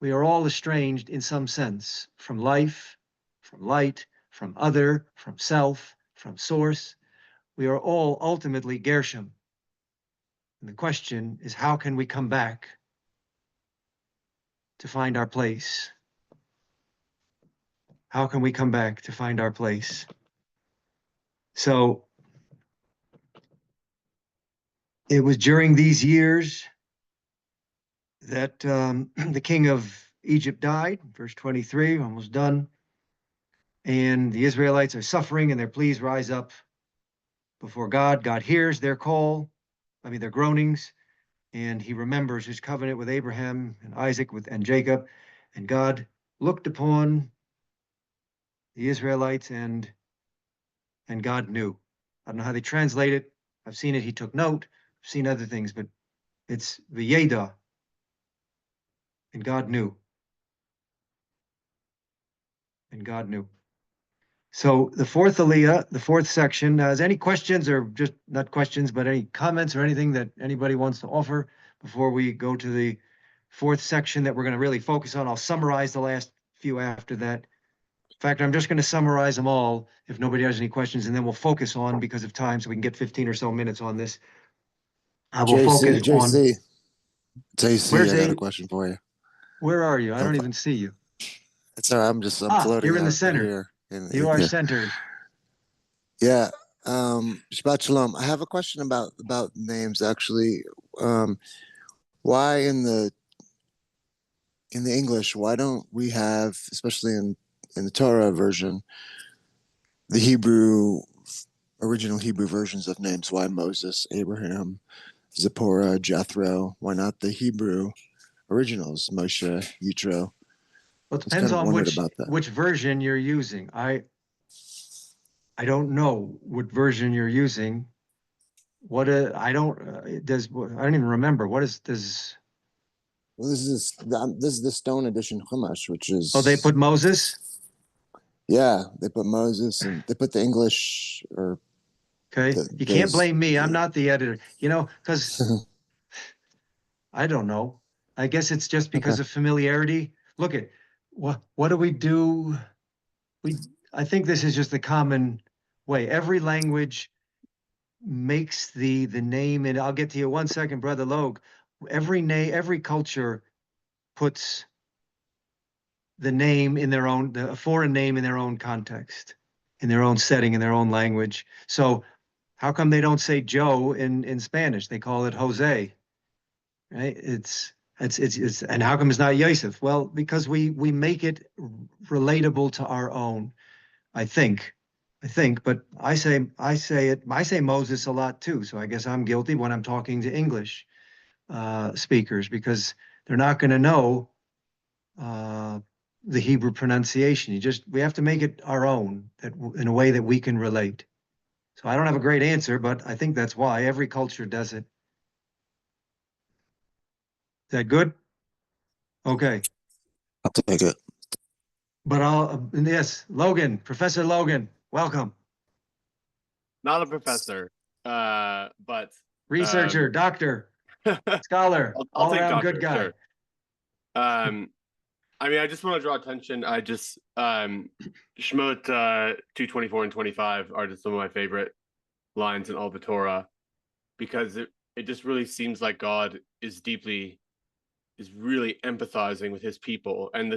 We are all estranged in some sense from life, from light, from other, from self, from source. We are all ultimately Gershom. And the question is, how can we come back to find our place? How can we come back to find our place? So it was during these years that the king of Egypt died, verse 23, almost done. And the Israelites are suffering and they're please rise up before God. God hears their call, their groanings, and he remembers his covenant with Abraham and Isaac and Jacob. And God looked upon the Israelites and God knew. I don't know how they translate it. I've seen it. He took note. I've seen other things, but it's V'yeda. And God knew. And God knew. So the fourth aliyah, the fourth section, is any questions or just not questions, but any comments or anything that anybody wants to offer before we go to the fourth section that we're going to really focus on? I'll summarize the last few after that. In fact, I'm just going to summarize them all if nobody has any questions, and then we'll focus on, because of time, so we can get 15 or so minutes on this. I will focus on. JC, I got a question for you. Where are you? I don't even see you. It's all right. I'm floating. You're in the out center. Here you are centered. Yeah. Shabbat Shalom. I have a question about names actually. Why in the English, why don't we have, especially in the Torah version, the original Hebrew versions of names? Why Moses, Abraham, Zipporah, Jethro? Why not the Hebrew originals, Moshe, Yitro? Well, it depends on which version you're using. I don't know what version you're using. I don't even remember. What is this? Well, this is the Stone Edition Chumash, which is. Oh, they put Moses? Yeah, they put Moses, and they put the English or. Okay, you can't blame me. I'm not the editor. Because I don't know. I guess it's just because of familiarity. Look at what do we do? I think this is just the common way. Every language makes the name, and I'll get to you 1 second, Brother Logue. Every culture puts the name in a foreign name in their own context, in their own setting, in their own language. So how come they don't say Joe in Spanish? They call it Jose, right? It's and how come it's not Yosef? Well, because we make it relatable to our own, I think, but I say Moses a lot too. So I guess I'm guilty when I'm talking to English speakers, because they're not going to know the Hebrew pronunciation. We have to make it our own, in a way that we can relate. So I don't have a great answer, but I think that's why every culture does it. Is that good? Okay. I'll take it. But yes, Logan, Professor Logan, welcome. Not a professor, but researcher, doctor, scholar, I'll take all-around doctor, good guy. Sure. I just want to draw attention. Shemot 2:24 and 25 are just some of my favorite lines in all the Torah, because it just really seems like God is really empathizing with his people, and the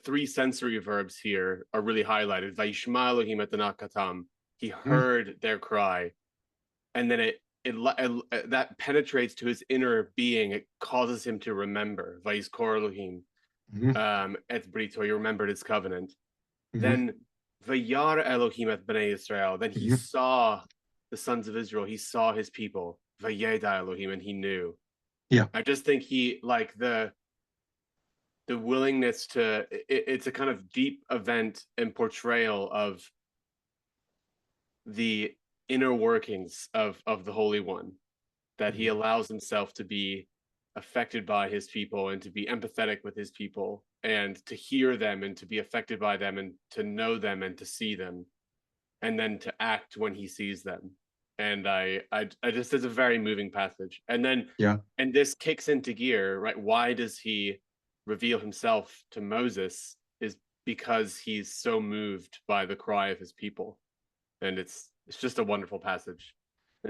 three sensory verbs here are really highlighted. Vayishma Elohim et nakatam. He heard their cry, and then that penetrates to his inner being. It causes him to remember. Vayizkor Elohim et brito. He remembered his covenant. Then Vayar Elohim et bnei Israel. Then he saw the sons of Israel. He saw his people. Vayeda Elohim, and he knew. Yeah, I just think he, like, the willingness to. It's a kind of deep event and portrayal of the inner workings of the Holy One, that he allows himself to be affected by his people and to be empathetic with his people and to hear them and to be affected by them and to know them and to see them and then to act when he sees them. And I just, it's a very moving passage. And then, Yeah. and this kicks into gear, right? Why does he reveal himself to Moses? Is because he's so moved by the cry of his people. And it's just a wonderful passage.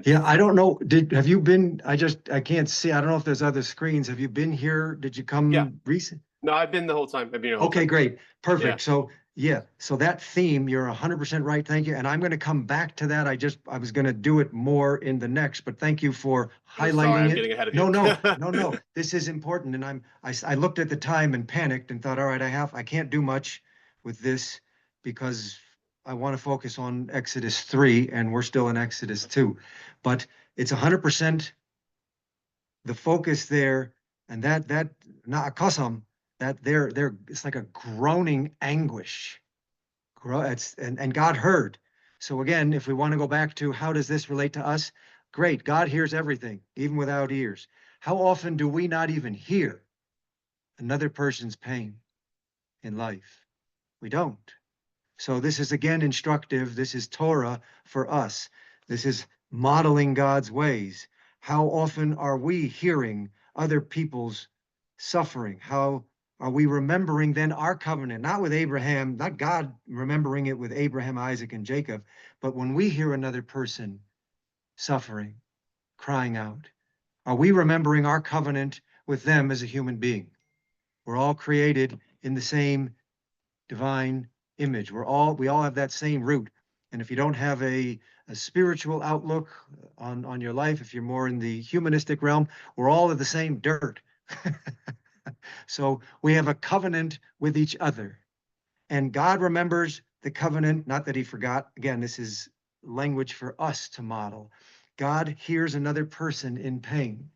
Yeah, I don't know. Have you been, I can't see. I don't know if there's other screens. Have you been here? Did you come Yeah. recent? No, I've been the whole time. I've been the whole Okay, time. great. Perfect. Yeah. So yeah, so that theme, you're 100% right. Thank you. And I'm going to come back to that. I was going to do it more in the next, but thank you for I'm highlighting sorry, I'm it. getting ahead of No, you. no. This is important. And I looked at the time and panicked and thought, all right, I can't do much with this because I want to focus on Exodus 3 and we're still in Exodus 2. But it's 100% the focus there, and that na'akasam, that they're it's like a groaning anguish. And God heard. So again, if we want to go back to how does this relate to us? Great, God hears everything, even without ears. How often do we not even hear another person's pain in life? We don't. So this is again instructive. This is Torah for us. This is modeling God's ways. How often are we hearing other people's suffering? How are we remembering then our covenant, not with Abraham, not God remembering it with Abraham, Isaac, and Jacob, but when we hear another person suffering, crying out, are we remembering our covenant with them as a human being? We're all created in the same divine image. We all have that same root. And if you don't have a spiritual outlook on your life, if you're more in the humanistic realm, we're all of the same dirt. So we have a covenant with each other. And God remembers the covenant, not that he forgot. Again, this is language for us to model. God hears another person in pain,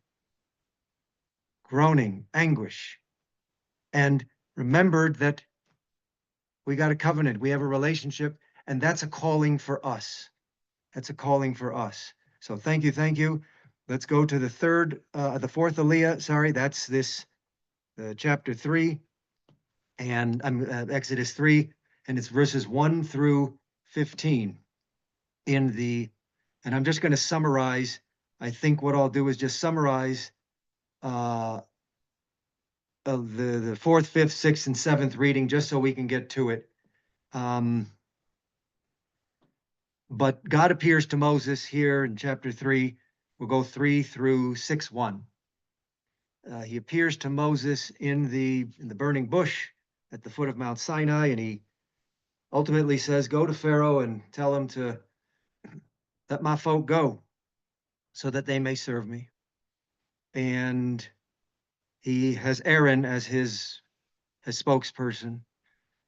groaning, anguish, and remembered that we got a covenant, we have a relationship, and that's a calling for us. That's a calling for us. So thank you, thank you. Let's go to the fourth Aliyah. Sorry, that's this chapter 3, and Exodus 3, and it's verses 1 through 15 and I'm just going to summarize. I think what I'll do is just summarize the 4th, 5th, 6th, and 7th reading, just so we can get to it. But God appears to Moses here in chapter 3. We'll go 3 through 6:1. He appears to Moses in the burning bush at the foot of Mount Sinai, and he ultimately says, go to Pharaoh and tell him to let my folk go so that they may serve me. And he has Aaron as his spokesperson,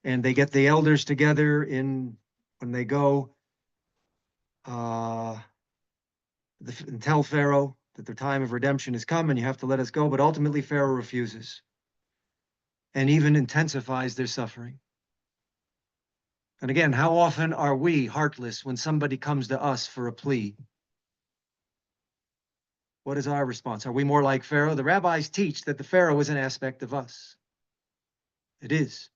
and they get the elders together when they go and tell Pharaoh that the time of redemption has come and you have to let us go. But ultimately, Pharaoh refuses and even intensifies their suffering. And again, how often are we heartless when somebody comes to us for a plea? What is our response? Are we more like Pharaoh? The rabbis teach that the Pharaoh is an aspect of us. It is.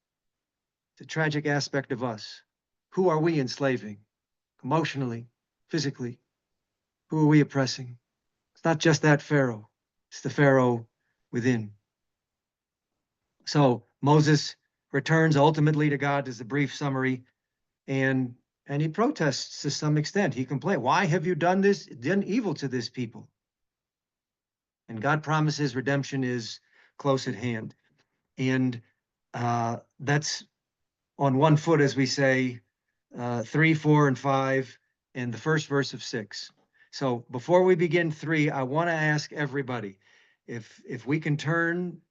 It's a tragic aspect of us. Who are we enslaving? Emotionally, physically? Who are we oppressing? It's not just that Pharaoh. It's the Pharaoh within. So Moses returns ultimately to God as a brief summary, and he protests to some extent. He complains, why have you done evil to this people? And God promises redemption is close at hand. And that's on one foot, as we say, 3, 4, and 5, and the first verse of 6. So before we begin 3, I want to ask everybody, if we can turn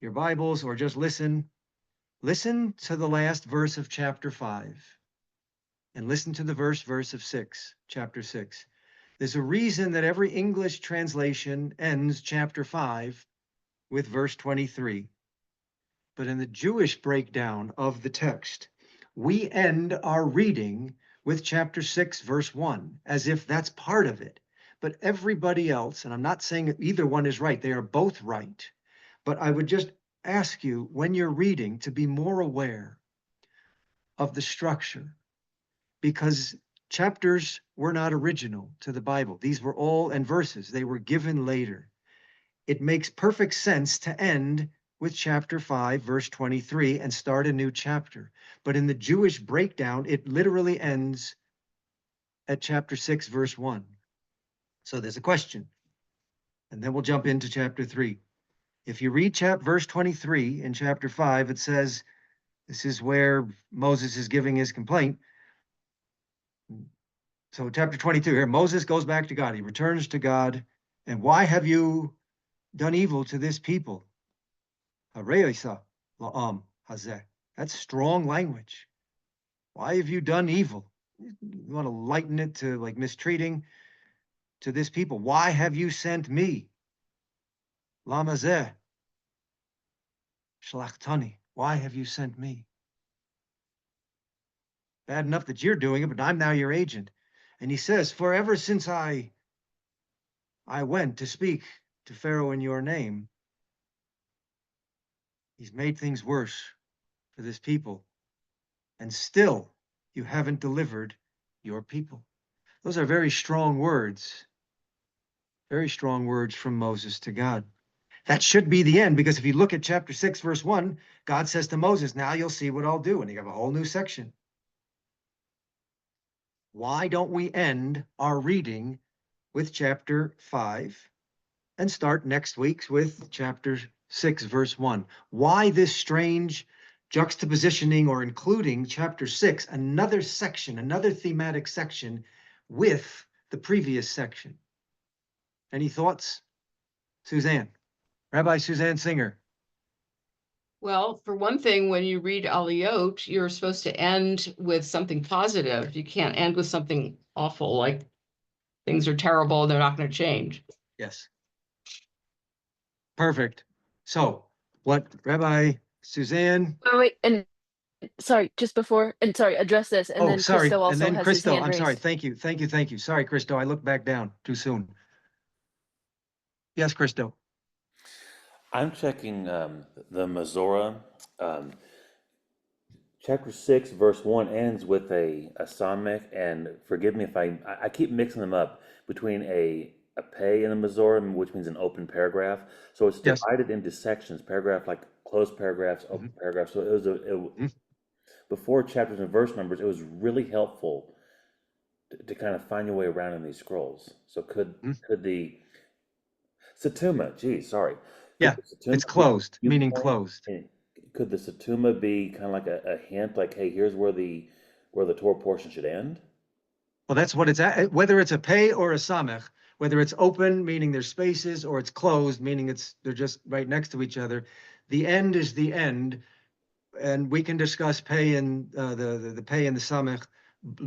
your Bibles or just listen to the last verse of chapter 5 and listen to the verse of 6, chapter 6. There's a reason that every English translation ends chapter 5 with verse 23. But in the Jewish breakdown of the text, we end our reading with chapter 6, verse 1, as if that's part of it. But everybody else, and I'm not saying that either one is right, they are both right. But I would just ask you, when you're reading, to be more aware of the structure, because chapters were not original to the Bible. These were all, and verses, they were given later. It makes perfect sense to end with chapter 5, verse 23, and start a new chapter. But in the Jewish breakdown, it literally ends at chapter 6, verse 1. So there's a question. And then we'll jump into chapter 3. If you read verse 23 in chapter 5, it says, this is where Moses is giving his complaint. So chapter 22 here, Moses goes back to God. He returns to God. And why have you done evil to this people? That's strong language. Why have you done evil? You want to lighten it to like mistreating to this people. Why have you sent me? Lamazeh. Shlachtani. Why have you sent me? Bad enough that you're doing it, but I'm now your agent. And he says, for ever since I went to speak to Pharaoh in your name, he's made things worse for this people. And still, you haven't delivered your people. Those are very strong words from Moses to God. That should be the end, because if you look at chapter 6, verse 1, God says to Moses, now you'll see what I'll do. And you have a whole new section. Why don't we end our reading with chapter 5 and start next week with chapter 6, verse 1? Why this strange juxtapositioning or including chapter 6, another section, another thematic section with the previous section? Any thoughts? Suzanne, Rabbi Suzanne Singer. Well, for one thing, when you read Aliyot, you're supposed to end with something positive. You can't end with something awful, like things are terrible, they're not going to change. Yes. Perfect. So what Rabbi Suzanne? Wait, and sorry, just before, and sorry, address this, and then sorry. Christo also And then has his Christo, hand I'm raised. sorry. Thank you. Sorry, Christo. I looked back down too soon. Yes, Christo. I'm checking the Mazorah. Chapter 6, verse 1 ends with a samech, and forgive me if I keep mixing them up between a pay and a Mazorah, which means an open paragraph. So it's divided into sections, paragraph like closed paragraphs, open paragraphs. So it was before chapters and verse numbers, it was really helpful to kind of find your way around in these scrolls. So could the Satuma, geez, sorry. Yeah, it's closed, meaning closed. Could the Satuma be kind of like a hint, like, hey, here's where the Torah portion should end? Well, that's what it's at. Whether it's a pay or a samech, whether it's open, meaning there's spaces, or it's closed, meaning they're just right next to each other. The end is the end, and we can discuss pay and the pay and the samech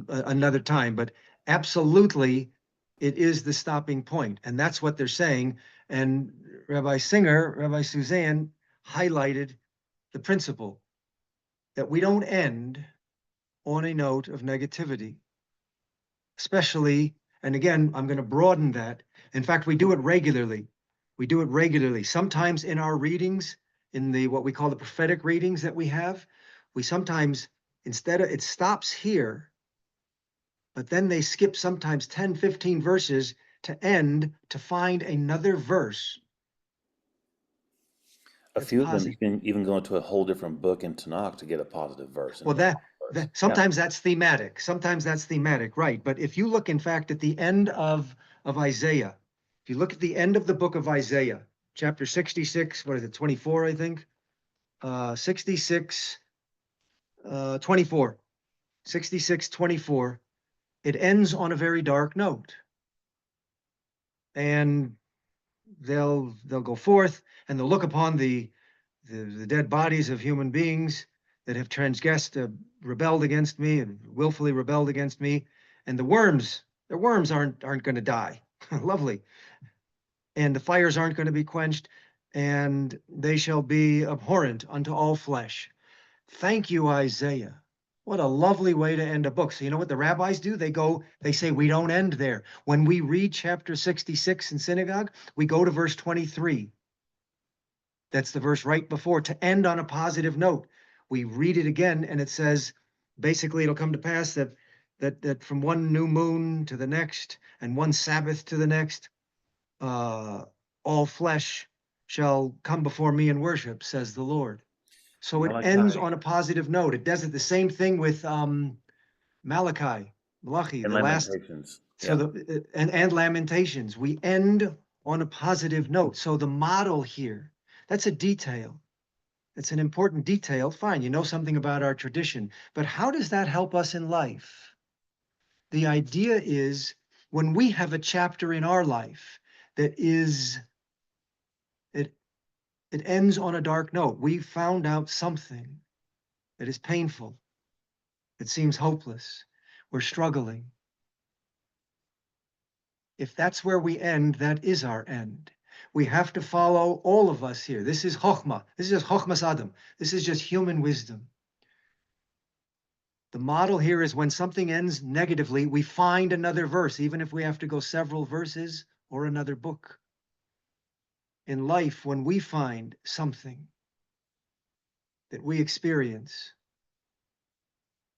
another time. But absolutely, it is the stopping point, and that's what they're saying. And Rabbi Suzanne highlighted the principle that we don't end on a note of negativity, especially, and again, I'm going to broaden that. In fact, we do it regularly. Sometimes in our readings, in what we call the prophetic readings that we have, we sometimes, it stops here, but then they skip sometimes 10, 15 verses to end to find another verse. A few of them even go into a whole different book in Tanakh to get a positive verse. Well, sometimes that's thematic. Right? But if you look, in fact, at the end of Isaiah, if you look at the end of the book of Isaiah, chapter 66, what is it, 24, I think? 66, 24. 66, 24. It ends on a very dark note. And they'll go forth and they'll look upon the dead bodies of human beings that have transgressed, rebelled against me, and willfully rebelled against me, and their worms aren't going to die. Lovely. And the fires aren't going to be quenched, and they shall be abhorrent unto all flesh. Thank you, Isaiah. What a lovely way to end a book. So you know what the rabbis do? They say, we don't end there. When we read chapter 66 in synagogue, we go to verse 23. That's the verse right before, to end on a positive note. We read it again, and it says, basically, it'll come to pass that from one new moon to the next, and one Sabbath to the next, all flesh shall come before me and worship, says the Lord. So it ends Malachi on a positive note. It does it the same thing with Malachi, Malachi, and the last. Lamentations. So Yeah. and Lamentations. We end on a positive note. So the model here, that's a detail. It's an important detail. Fine, you know something about our tradition, but how does that help us in life? The idea is when we have a chapter in our life that is, it ends on a dark note. We found out something that is painful. It seems hopeless. We're struggling. If that's where we end, that is our end. We have to follow, all of us here. This is Chokhmah. This is just Chokhmas Adam. This is just human wisdom. The model here is when something ends negatively, we find another verse, even if we have to go several verses or another book. In life, when we find something that we experience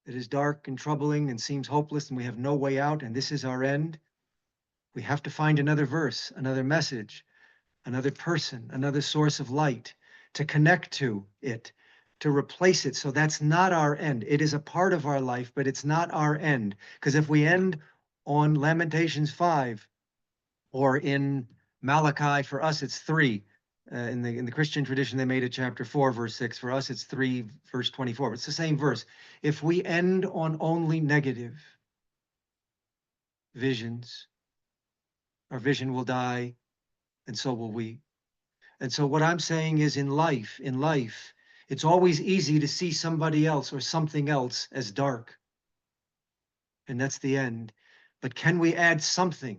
that is dark and troubling and seems hopeless and we have no way out and this is our end, we have to find another verse, another message, another person, another source of light to connect to it, to replace it. So that's not our end. It is a part of our life, but it's not our end. Because if we end on Lamentations 5 or in Malachi, for us it's 3. In the Christian tradition, they made it chapter 4, verse 6. For us, it's 3, verse 24. But it's the same verse. If we end on only negative visions, our vision will die, and so will we. And so what I'm saying is in life, it's always easy to see somebody else or something else as dark. And that's the end. But can we add something,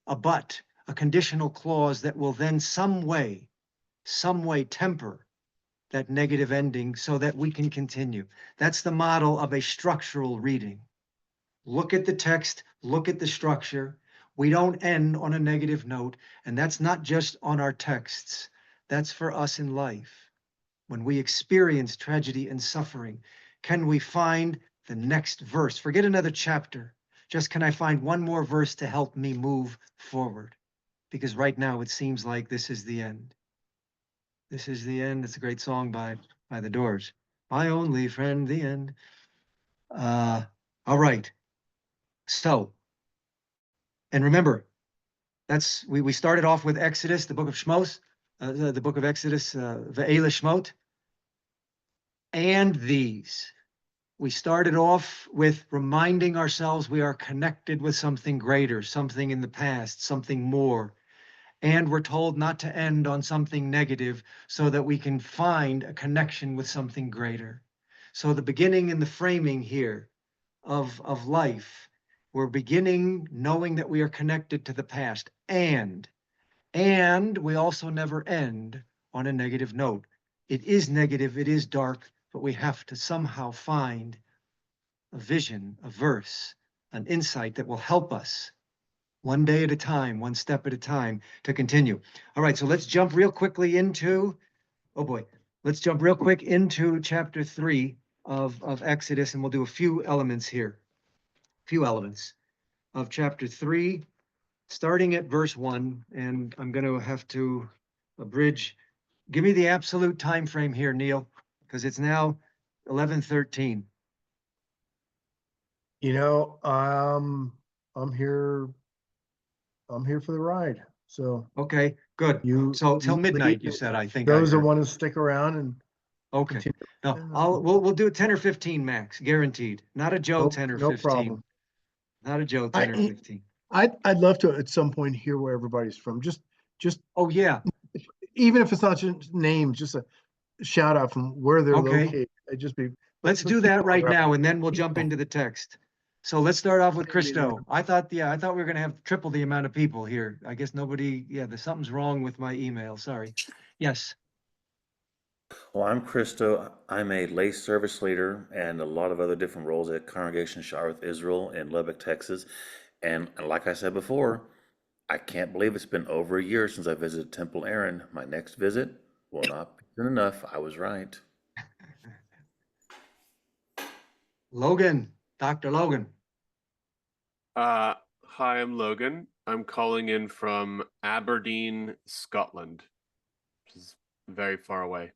a but, a conditional clause that will then some way temper that negative ending so that we can continue? That's the model of a structural reading. Look at the text, look at the structure. We don't end on a negative note, and that's not just on our texts. That's for us in life. When we experience tragedy and suffering, can we find the next verse? Forget another chapter. Just can I find one more verse to help me move forward? Because right now it seems like this is the end. This is the end. It's a great song by The Doors. My only friend, the end. All right. So, and remember, that's we started off with Exodus, the book of Shmos, the book of Exodus, Ve'ela Shemot, and these. We started off with reminding ourselves we are connected with something greater, something in the past, something more. And we're told not to end on something negative so that we can find a connection with something greater. So the beginning and the framing here of life, we're beginning knowing that we are connected to the past, and we also never end on a negative note. It is negative, it is dark, but we have to somehow find a vision, a verse, an insight that will help us one day at a time, one step at a time to continue. All right, so let's jump real quickly into, let's jump real quick into chapter 3 of Exodus, and we'll do a few elements here. Few elements of chapter 3, starting at verse 1, and I'm going to have to abridge. Give me the absolute time frame here, Neil, because it's now 11:13. You know, I'm here for the ride. So Okay, good. you So till you midnight, lead. you said, I think. Those that want to stick around and Okay. continue. No, we'll do 10 or 15 max, guaranteed. Not a Joe Nope, 10 or no 15. problem. Not a Joe 10 or 15. I'd love to at some point hear where everybody's from. Just Oh yeah. even if it's not just names, just a shout out from where they're Okay. located. I'd just be. Let's do that right now, and then we'll jump into the text. So let's start off with Christo. I thought we were gonna have triple the amount of people here. I guess nobody, there's something's wrong with my email. Sorry. Yes. Well, I'm Krista. I'm a lay service leader and a lot of other different roles at Congregation Shareth Israel in Lubbock, Texas. And like I said before, I can't believe it's been over a year since I visited Temple Aaron. My next visit will not be soon enough. I was right. Logan, Dr. Logan. Hi, I'm Logan. I'm calling in from Aberdeen, Scotland, which is very far away.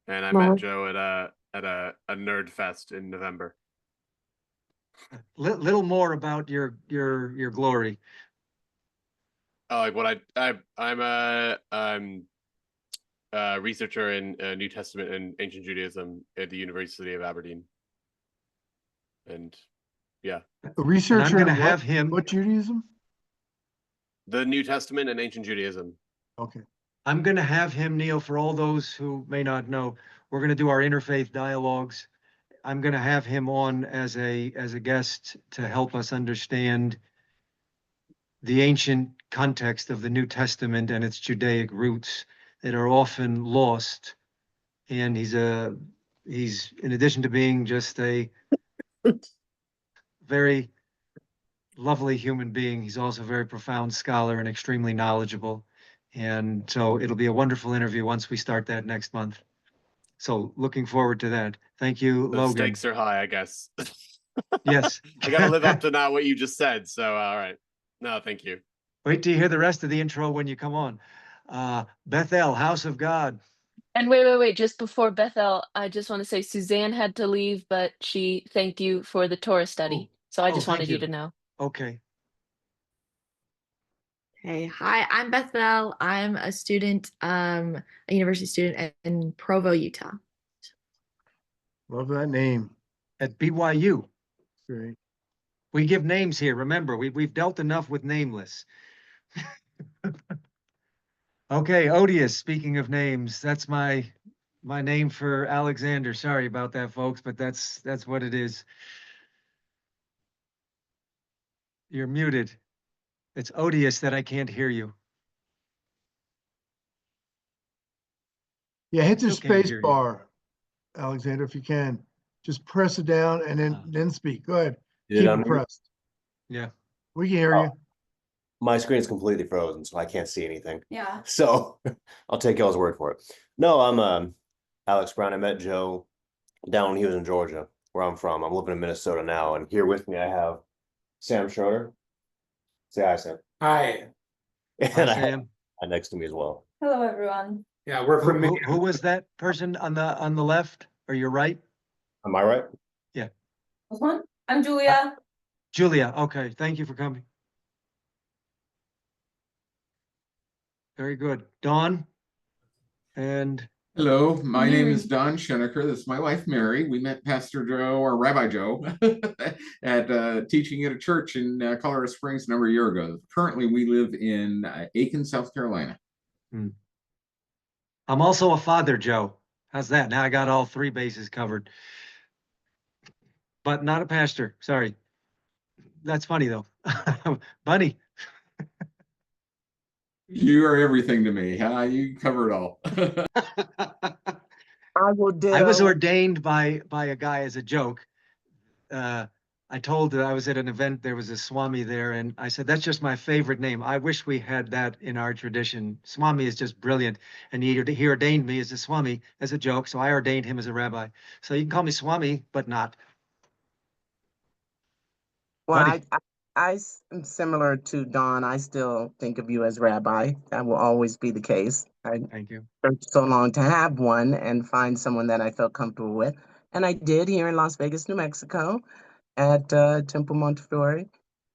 And I met Joe at a nerd fest in November. Little more about your glory. Like what I'm a researcher in New Testament and ancient Judaism at the University of Aberdeen. And yeah. A researcher I'm going to in have him. what Judaism? The New Testament and ancient Judaism. Okay. I'm going to have him, Neil, for all those who may not know, we're going to do our interfaith dialogues. I'm going to have him on as a guest to help us understand the ancient context of the New Testament and its Judaic roots that are often lost. And he's in addition to being just a very lovely human being, he's also a very profound scholar and extremely knowledgeable. And so it'll be a wonderful interview once we start that next month. So looking forward to that. Thank you, The Logan. stakes are high, I guess. Yes. I got to live up to now what you just said. So, all right. No, thank you. Wait till you hear the rest of the intro when you come on. Bethel, House of God. And wait. Just before Bethel, I just want to say Suzanne had to leave, but she thanked you for the Torah study. So I just thank wanted you to know. Okay. Hey, hi, I'm Beth Bell. I'm a student, a university student in Provo, Utah. Love that name. At BYU. Great. We give names here. Remember, we've dealt enough with nameless. Okay, Odious, speaking of names, that's my name for Alexander. Sorry about that, folks, but that's what it is. You're muted. It's odious that I can't hear you. Yeah, hit the Still can't space hear you. bar, Alexander, if you can. Just press it down and then speak. Go ahead. Keep it pressed. Yeah. We can hear you. My screen is completely frozen, so I can't see anything. Yeah. So I'll take y'all's word for it. No, I'm Alex Brown. I met Joe down when he was in Georgia, where I'm from. I'm living in Minnesota now, and here with me I have Sam Schroeder. Say hi, Sam. Hi. And Hi, I have Sam. next to me as well. Hello, everyone. Yeah, we're from Who was that person on the left or your right? Am I right? Yeah. This one? I'm Julia. Julia. Okay. Thank you for coming. Very good. Dawn. And Hello, my name Mary. is Don Schoenecker. This is my wife, Mary. We met Pastor Joe, or Rabbi Joe, at teaching at a church in Colorado Springs a number of years ago. Currently, we live in Aiken, South Carolina. I'm also a father, Joe. How's that? Now I got all three bases covered. But not a pastor. Sorry. That's funny, though. Bunny. You are everything to me. Huh? You cover it all. I will do. I was ordained by a guy as a joke. I told that I was at an event, there was a Swami there, and I said, that's just my favorite name. I wish we had that in our tradition. Swami is just brilliant. And he ordained me as a Swami as a joke, so I ordained him as a rabbi. So you can call me Swami, but not. Well, I am similar to Don. I still think of you as rabbi. That will always be the case. Thank you. Worked so long to have one and find someone that I felt comfortable with. And I did here in Las Vegas, New Mexico at Temple Montefiore.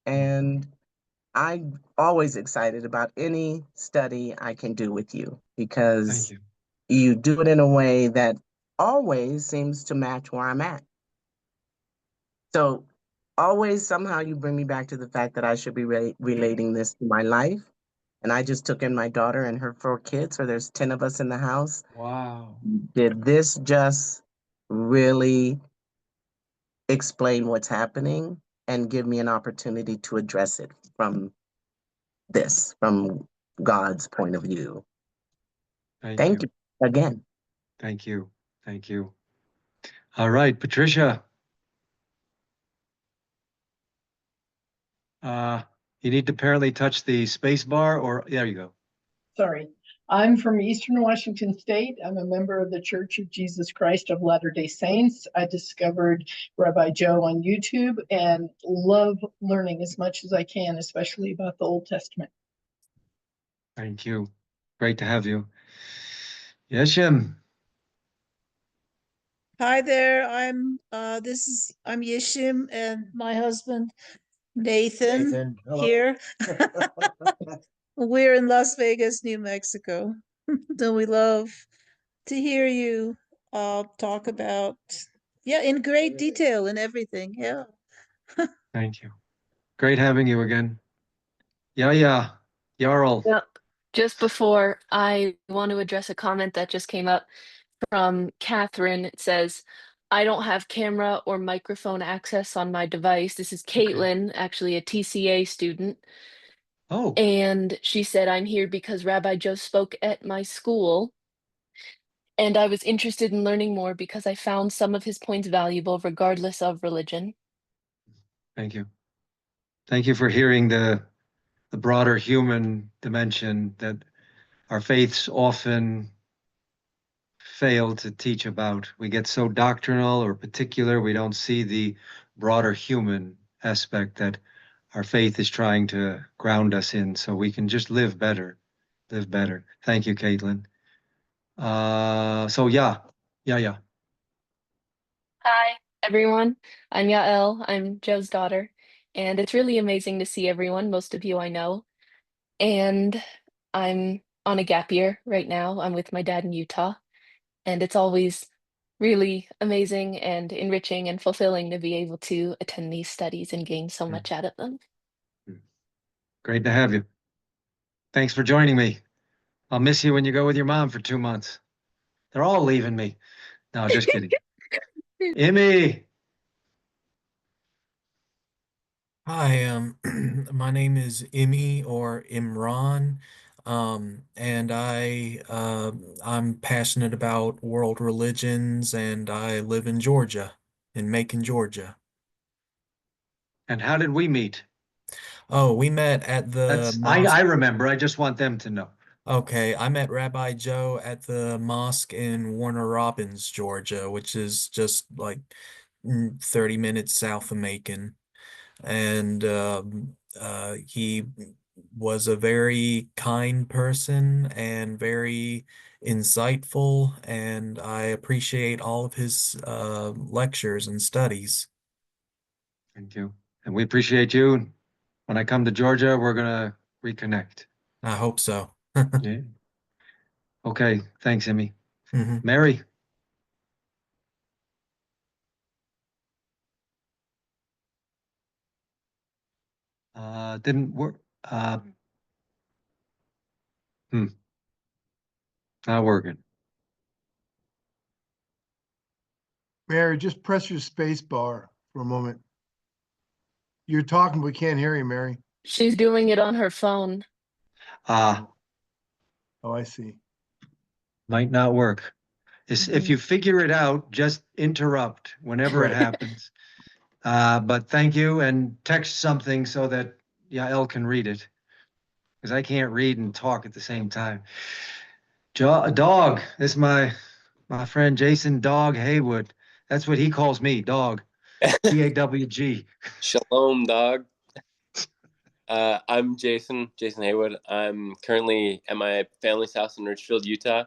And I'm always excited about any study I can do with you because you do it in a way that always seems to match where I'm at. So always somehow you bring me back to the fact that I should be relating this to my life. And I just took in my daughter and her 4 kids, so there's 10 of us in the house. Wow. Did this just really explain what's happening and give me an opportunity to address it from God's point of view? Thank you again. Thank you. Thank you. All right, Patricia. You need to apparently touch the space bar, or there you go. Sorry. I'm from Eastern Washington State. I'm a member of the Church of Jesus Christ of Latter-day Saints. I discovered Rabbi Joe on YouTube and love learning as much as I can, especially about the Old Testament. Thank you. Great to have you. Yeshem. Hi there. I'm Yeshim and my husband Nathan here. We're in Las Vegas, New Mexico. So we love to hear you talk about in great detail and everything. Yeah. Thank you. Great having you again. Yeah. Jarl. Well, just before, I want to address a comment that just came up from Catherine. It says, I don't have camera or microphone access on my device. This is Caitlin, actually a TCA student. Oh. And she said, I'm here because Rabbi Joe spoke at my school. And I was interested in learning more because I found some of his points valuable regardless of religion. Thank you. Thank you for hearing the broader human dimension that our faiths often fail to teach about. We get so doctrinal or particular, we don't see the broader human aspect that our faith is trying to ground us in, so we can just live better. Thank you, Caitlin. So yeah. Hi, everyone. I'm Yael. I'm Joe's daughter. And it's really amazing to see everyone. Most of you I know. And I'm on a gap year right now. I'm with my dad in Utah. And it's always really amazing and enriching and fulfilling to be able to attend these studies and gain so much out of them. Great to have you. Thanks for joining me. I'll miss you when you go with your mom for 2 months. They're all leaving me. No, just kidding. Emmy. Hi, my name is Imi or Imran, and I'm passionate about world religions, and I live in Georgia, in Macon, Georgia. And how did we meet? Oh, we met at the I remember. I just want them to know. Okay, I met Rabbi Joe at the mosque in Warner Robins, Georgia, which is just like 30 minutes south of Macon. And he was a very kind person and very insightful, and I appreciate all of his lectures and studies. Thank you. And we appreciate you. When I come to Georgia, we're going to reconnect. I hope so. Yeah. Okay. Thanks, Emmy. Mhm. Mary. Didn't work. Not working. Mary, just press your space bar for a moment. You're talking, but we can't hear you, Mary. She's doing it on her phone. Oh, I see. Might not work. If you figure it out, just interrupt whenever it happens. But thank you, and text something so that Yael can read it, because I can't read and talk at the same time. Dog. This is my friend Jason Dog Haywood. That's what he calls me, Dog. DAWG. Shalom, Dog. I'm Jason Haywood. I'm currently at my family's house in Richfield, Utah.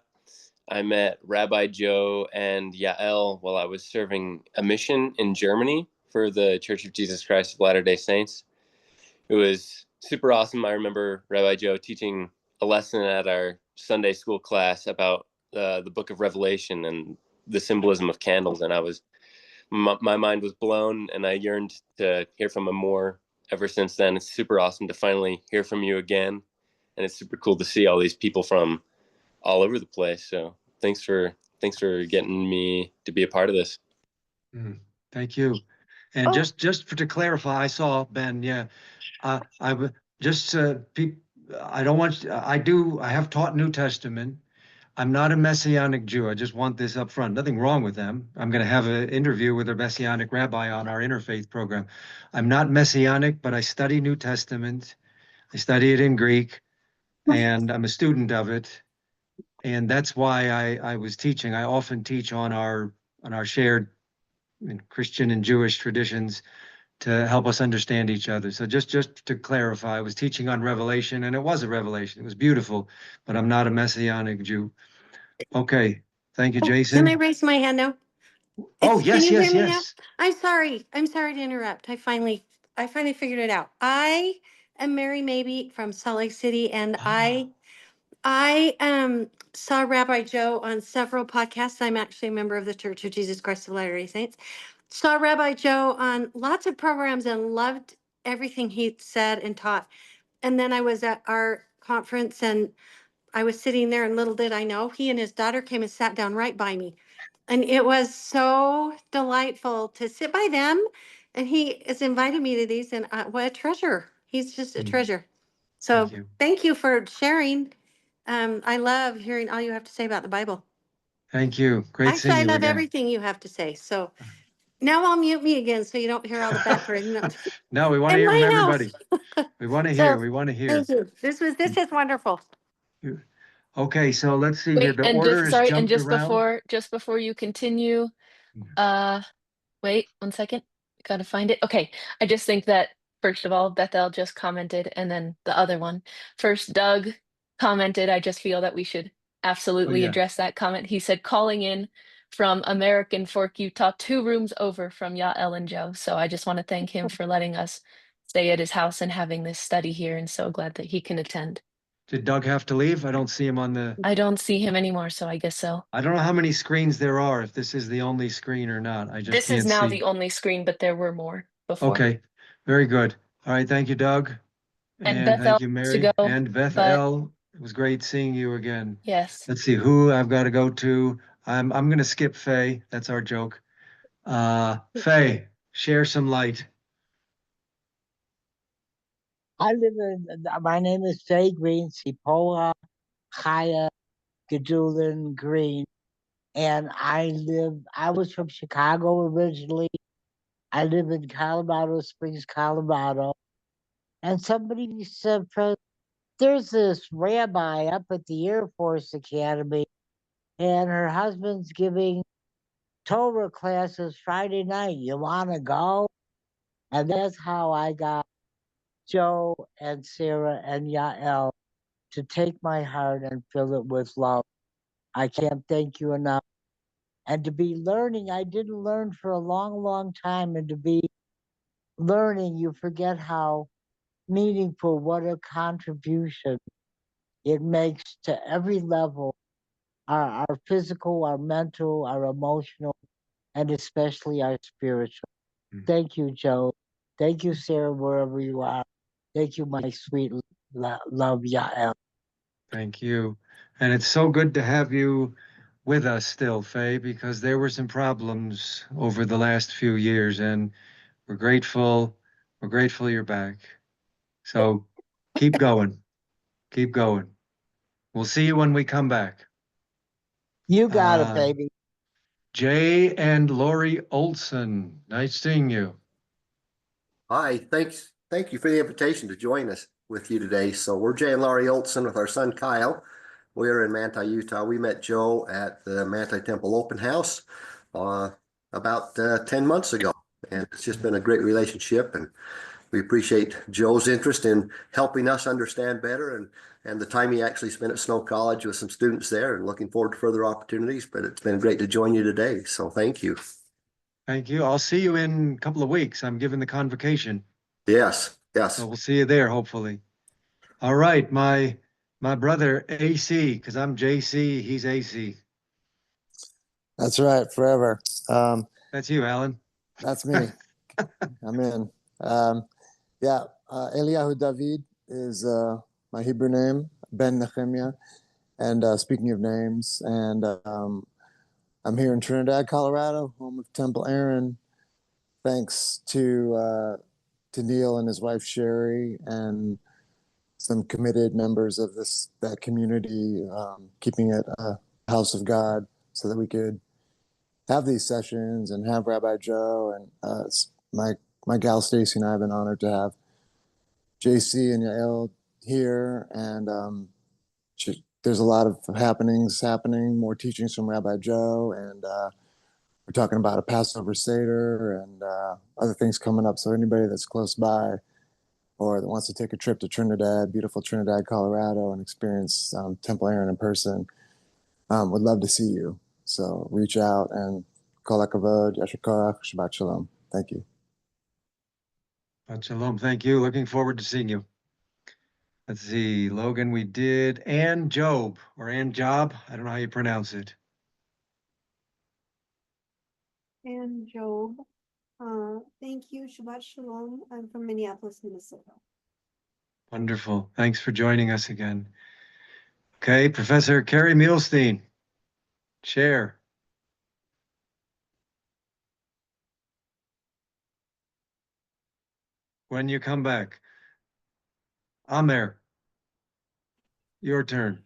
I met Rabbi Joe and Yael while I was serving a mission in Germany for the Church of Jesus Christ of Latter-day Saints. It was super awesome. I remember Rabbi Joe teaching a lesson at our Sunday school class about the book of Revelation and the symbolism of candles, and my mind was blown, and I yearned to hear from him more ever since then. It's super awesome to finally hear from you again, and it's super cool to see all these people from all over the place. So thanks for getting me to be a part of this. Thank you. And just to clarify, I saw Ben. Yeah, I don't want. I have taught New Testament. I'm not a Messianic Jew. I just want this up front. Nothing wrong with them. I'm going to have an interview with a Messianic rabbi on our interfaith program. I'm not Messianic, but I study New Testament. I study it in Greek, and I'm a student of it. And that's why I was teaching. I often teach on our shared Christian and Jewish traditions to help us understand each other. So just to clarify, I was teaching on Revelation, and it was a revelation. It was beautiful, but I'm not a Messianic Jew. Okay, thank you, Jason. Can I raise my hand now? Oh, Can yes, you yes, hear me now? yes. I'm sorry. I'm sorry to interrupt. I finally figured it out. I am Mary Maybe from Salt Lake City, and I saw Rabbi Joe on several podcasts. I'm actually a member of the Church of Jesus Christ of Latter-day Saints. Saw Rabbi Joe on lots of programs and loved everything he said and taught. And then I was at our conference and I was sitting there, and little did I know, he and his daughter came and sat down right by me. And it was so delightful to sit by them. And he has invited me to these, and what a treasure. He's just a treasure. So thank you for sharing. I love hearing all you have to say about the Bible. Thank you. Great Actually, seeing I you love again. everything you have to say. So now I'll mute me again so you don't hear all the background. No, we want to In hear from my everybody. house. We want to So hear. We want to hear. thank you. This is wonderful. Okay, so let's see here. Wait, The and order just is sorry, and jumped around. just before you continue, wait 1 second. Gotta find it. Okay. I just think that first of all, Bethel just commented, and then the other one. First, Doug commented. I just feel that we should absolutely yeah. address that comment. He said, calling in from American Fork, Utah, 2 rooms over from Yael and Joe. So I just want to thank him for letting us stay at his house and having this study here, and so glad that he can attend. Did Doug have to leave? I don't see him on the. I don't see him anymore, so I guess so. I don't know how many screens there are, if this is the only screen or not. I just This is can't now see. the only screen, but there were more before. Okay, very good. All right, thank you, Doug. And And thank Bethel you, has to Mary. go, And Beth but L. It was great seeing you again. yes. Let's see who I've got to go to. I'm gonna skip Faye. That's our joke. Faye, share some light. I live in, my name is Faye Green, Sipola, Chaya, Gedulin Green. And I was from Chicago originally. I live in Colorado Springs, Colorado. And somebody said, there's this rabbi up at the Air Force Academy, and her husband's giving Torah classes Friday night. You want to go? And that's how I got Joe and Sarah and Yael to take my heart and fill it with love. I can't thank you enough. And to be learning, I didn't learn for a long, long time. And to be learning, you forget how meaningful, what a contribution it makes to every level, our physical, our mental, our emotional, and especially our spiritual. Thank you, Joe. Thank you, Sarah, wherever you are. Thank you, my sweet love, Yael. Thank you. And it's so good to have you with us still, Faye, because there were some problems over the last few years, and we're grateful. We're grateful you're back. So keep going. Keep going. We'll see you when we come back. You got it, baby. Jay and Lori Olson. Nice seeing you. Hi, thanks. Thank you for the invitation to join us with you today. So we're Jay and Laurie Olson with our son Kyle. We're in Manti, Utah. We met Joe at the Manti Temple Open House about 10 months ago. And it's just been a great relationship. And we appreciate Joe's interest in helping us understand better and the time he actually spent at Snow College with some students there, and looking forward to further opportunities. But it's been great to join you today. So thank you. Thank you. I'll see you in a couple of weeks. I'm giving the convocation. Yes, yes. So we'll see you there, hopefully. All right, my brother AC, because I'm JC, he's AC. That's right, forever. That's you, Alan. That's me. I'm in. Eliyahu David is my Hebrew name, Ben Nehemiah. And speaking of names, and I'm here in Trinidad, Colorado, home of Temple Aaron. Thanks to Neil and his wife Sherry, and some committed members of that community, keeping it a house of God, so that we could have these sessions and have Rabbi Joe and my gal Stacy and I have been honored to have JC and Yael here, and there's a lot of happenings happening, more teachings from Rabbi Joe, and we're talking about a Passover Seder and other things coming up. So anybody that's close by or that wants to take a trip to Trinidad, beautiful Trinidad, Colorado, and experience Temple Aaron in person, would love to see you. So reach out, and kol hakavod, yasher koach, Shabbat shalom. Thank you. Shabbat shalom. Thank you. Looking forward to seeing you. Let's see, Logan, we did Ann Job or Ann Job. I don't know how you pronounce it. And Job. Thank you. Shabbat Shalom. I'm from Minneapolis, Minnesota. Wonderful. Thanks for joining us again. Okay, Professor Carrie Muhlstein, chair. When you come back. Amer, your turn.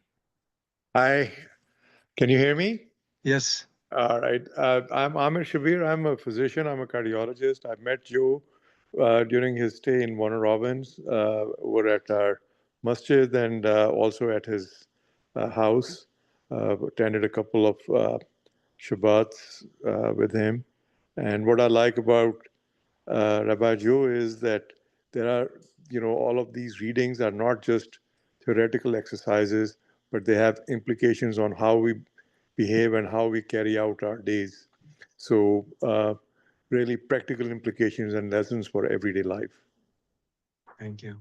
Hi, can you hear me? Yes. All right. I'm Amir Shabir. I'm a physician. I'm a cardiologist. I met Joe during his stay in Warner Robins. We're at our masjid and also at his house. Attended a couple of Shabbats with him. And what I like about Rabbi Joe is that there are, all of these readings are not just theoretical exercises, but they have implications on how we behave and how we carry out our days. So really practical implications and lessons for everyday life. Thank you.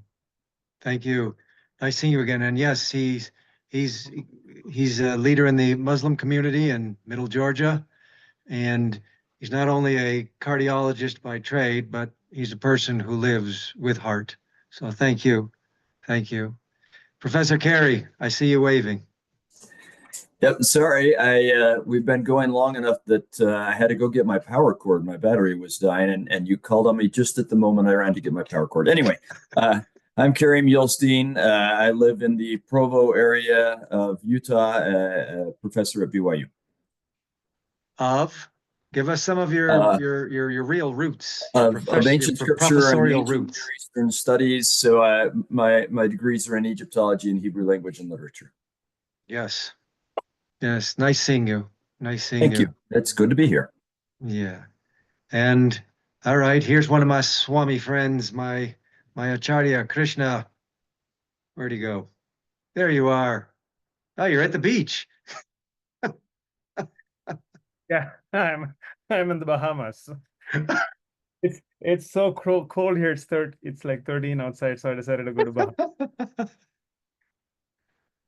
Thank you. Nice seeing you again. And yes, he's a leader in the Muslim community in Middle Georgia. And he's not only a cardiologist by trade, but he's a person who lives with heart. So thank you. Thank you. Professor Carey, I see you waving. Yep, sorry, we've been going long enough that I had to go get my power cord. My battery was dying, and you called on me just at the moment I ran to get my power cord. Anyway, I'm Carrie Muhlstein. I live in the Provo area of Utah, a professor at BYU. Give us some of your real roots, of ancient scripture and professorial ancient roots. Near Eastern studies. So my degrees are in Egyptology and Hebrew language and literature. Yes. Yes. Nice seeing you. Nice seeing Thank you. It's good to be here. Yeah. And all right, here's one of my Swami friends, my Acharya Krishna. Where'd he go? There you are. Oh, you're at the beach. Yeah, I'm in the Bahamas. It's so cold here. It's like 13 outside, so I decided to go to Bahamas.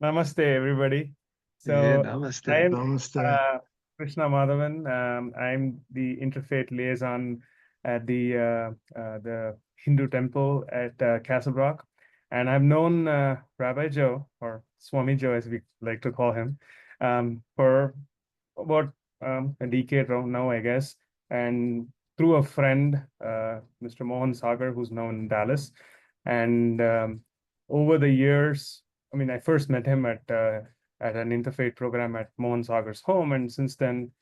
Namaste, everybody. So Yeah, namaste. I am Namaste. Krishna Madhavan. I'm the interfaith liaison at the Hindu temple at Castle Rock, and I've known Rabbi Joe, or Swami Joe as we like to call him, for about a decade now, I guess, and through a friend, Mr. Mohan Sagar, who's now in Dallas, and over the years, I mean, I first met him at an interfaith program at Mohan Sagar's home, and since then,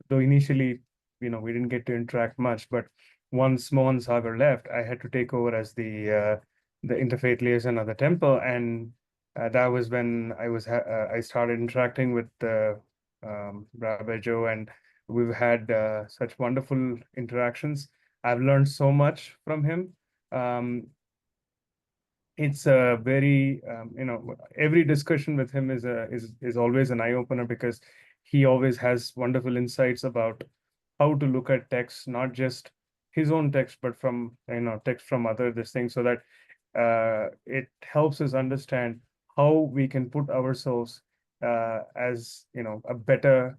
though initially, we didn't get to interact much, but once Mohan Sagar left, I had to take over as the interfaith liaison of the temple, and that was when I started interacting with Rabbi Joe, and we've had such wonderful interactions. I've learned so much from him. It's a very every discussion with him is always an eye opener, because he always has wonderful insights about how to look at text, not just his own text, but from text from other things, so that it helps us understand how we can put ourselves as a better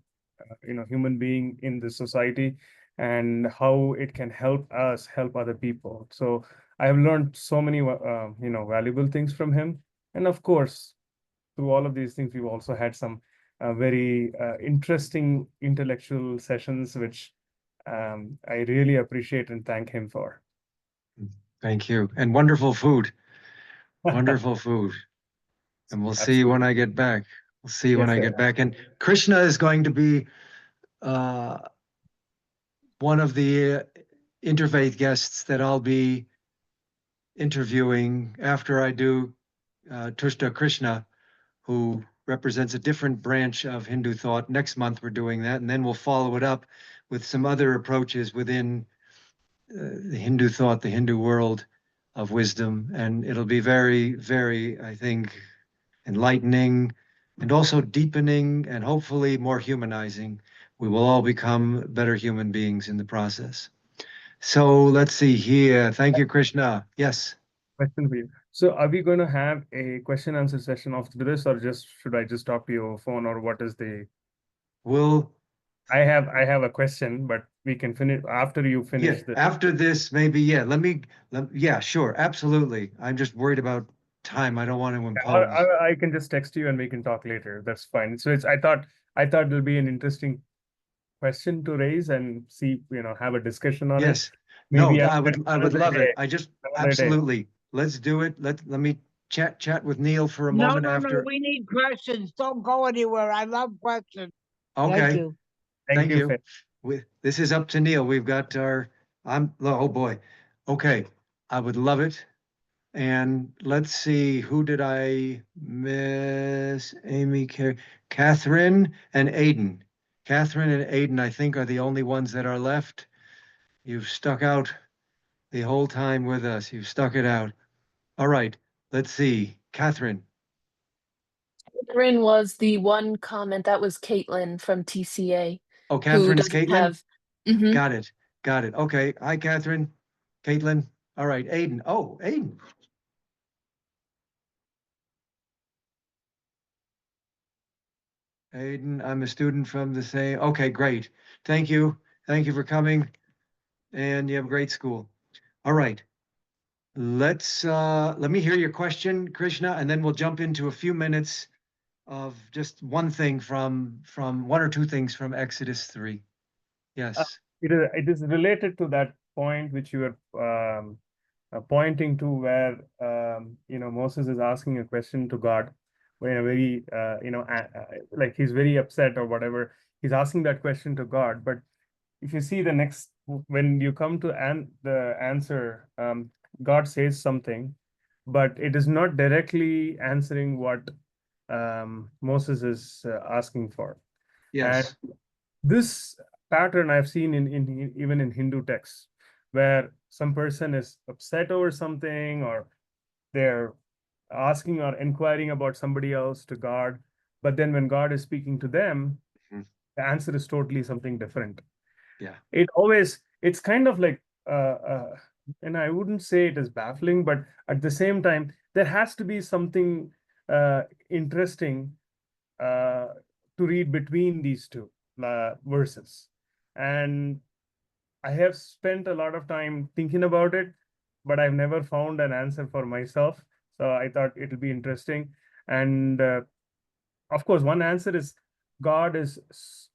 human being in the society, and how it can help us help other people. So I have learned so many valuable things from him, and of course, through all of these things, we've also had some very interesting intellectual sessions, which I really appreciate and thank him for. Thank you. And wonderful food. Wonderful food. And we'll see you when I get back. We'll see you when Yes, I sir. get back. And Krishna is going to be one of the interfaith guests that I'll be interviewing after I do Tushta Krishna, who represents a different branch of Hindu thought. Next month we're doing that, and then we'll follow it up with some other approaches within the Hindu thought, the Hindu world of wisdom. And it'll be very, very, I think, enlightening and also deepening and hopefully more humanizing. We will all become better human beings in the process. So let's see here. Thank you, Krishna. Yes. Question for you. So are we going to have a question answer session after this, or just should I just talk to you over phone, or what is the? We'll. I have a question, but we can finish after you finish this. After this, maybe, yeah. Yeah, sure, absolutely. I'm just worried about time. I don't want to impose. I can just text you and we can talk later. That's fine. So I thought it'll be an interesting question to raise and see, have a discussion on it. Yes. No, Maybe I would love it. I just absolutely. Let's do it. Let me chat with Neil for a moment after. No, we need questions. Don't go anywhere. I love questions. Okay. Thank you. Thank you. This is up to Neil. We've got oh boy. Okay. I would love it. And let's see, who did I miss? Amy, Catherine and Aiden. Catherine and Aiden, I think, are the only ones that are left. You've stuck out the whole time with us. You've stuck it out. All right, let's see. Catherine. Catherine was the one comment. That was Caitlin from TCA. Oh, Catherine is doesn't Caitlin? have. Mhm. Got it. Okay. Hi, Catherine. Caitlin. All right, Aiden. Oh, Aiden. Aiden, I'm a student from the same. Okay, great. Thank you. Thank you for coming. And you have a great school. All right. Let me hear your question, Krishna, and then we'll jump into a few minutes of just one thing from one or two things from Exodus 3. Yes. It is related to that point which you were pointing to, where Moses is asking a question to God, in a very like he's very upset or whatever. He's asking that question to God, but if you see the next, when you come to the answer, God says something, but it is not directly answering what Moses is asking for. Yes. And this pattern I've seen in even in Hindu texts, where some person is upset over something, or they're asking or inquiring about somebody else to God, but then when God is speaking to them, the answer is totally something different. Yeah. It's kind of like and I wouldn't say it is baffling, but at the same time, there has to be something interesting to read between these two verses. And I have spent a lot of time thinking about it, but I've never found an answer for myself. So I thought it'll be interesting. And of course, one answer is God is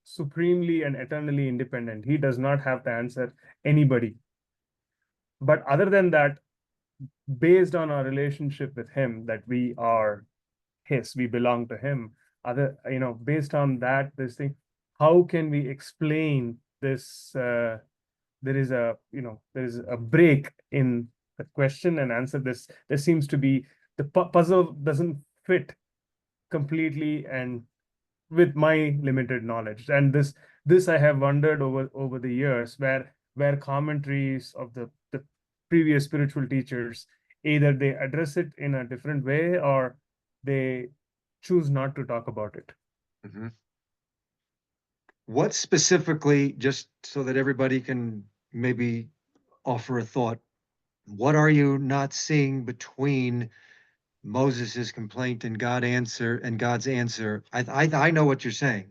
supremely and eternally independent. He does not have to answer anybody. But other than that, based on our relationship with Him, that we are His, we belong to Him. Based on that, this thing, how can we explain this? There is a break in the question and answer. There seems to be the puzzle doesn't fit completely, and with my limited knowledge. And this I have wondered over the years, where commentaries of the previous spiritual teachers, either they address it in a different way or they choose not to talk about it. Mm-hmm. What specifically, just so that everybody can maybe offer a thought, what are you not seeing between Moses's complaint and God's answer? I know what you're saying,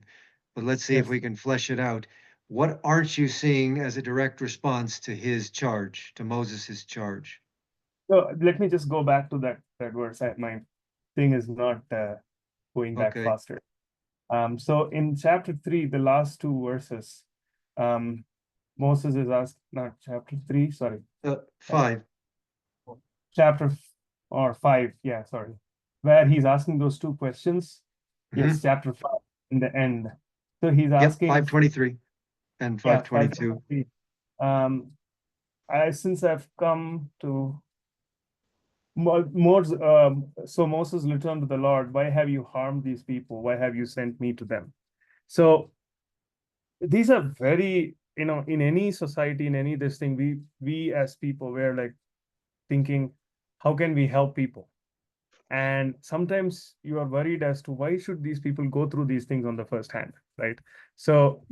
but let's see if we can flesh it out. What aren't you seeing as a direct response to his charge, to Moses's charge? So let me just go back to that verse. My thing is not going back faster. So in chapter 3, the last two verses, Moses is asked, not chapter 3, sorry. 5. Chapter or 5, yeah, sorry, where he's asking those two questions. Yes, chapter 5 in the end. So he's Yep, asking 523 and yeah, 522. 523. Since I've come to so Moses returned to the Lord, why have you harmed these people? Why have you sent me to them? So these are very, in any society, in any this thing, we as people, we're like thinking, how can we help people? And sometimes you are worried as to why should these people go through these things on the first hand, right? So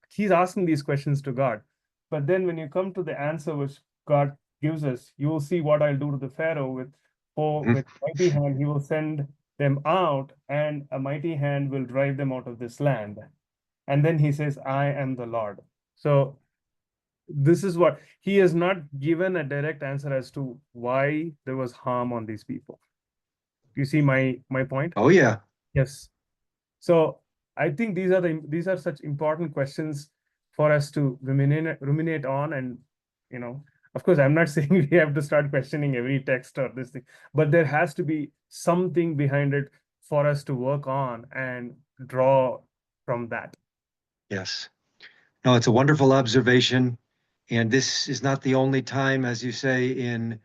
he's asking these questions to God. But then when you come to the answer which God gives us, you will see what I'll do to the Pharaoh with mighty hand, he will send them out, and a mighty hand will drive them out of this land. And then he says, I am the Lord. So this is what he has not given a direct answer as to why there was harm on these people. You see my point? Oh yeah. Yes. So I think these are such important questions for us to ruminate on, and of course, I'm not saying we have to start questioning every text or this thing, but there has to be something behind it for us to work on and draw from that. Yes. No, it's a wonderful observation. And this is not the only time, as you say, in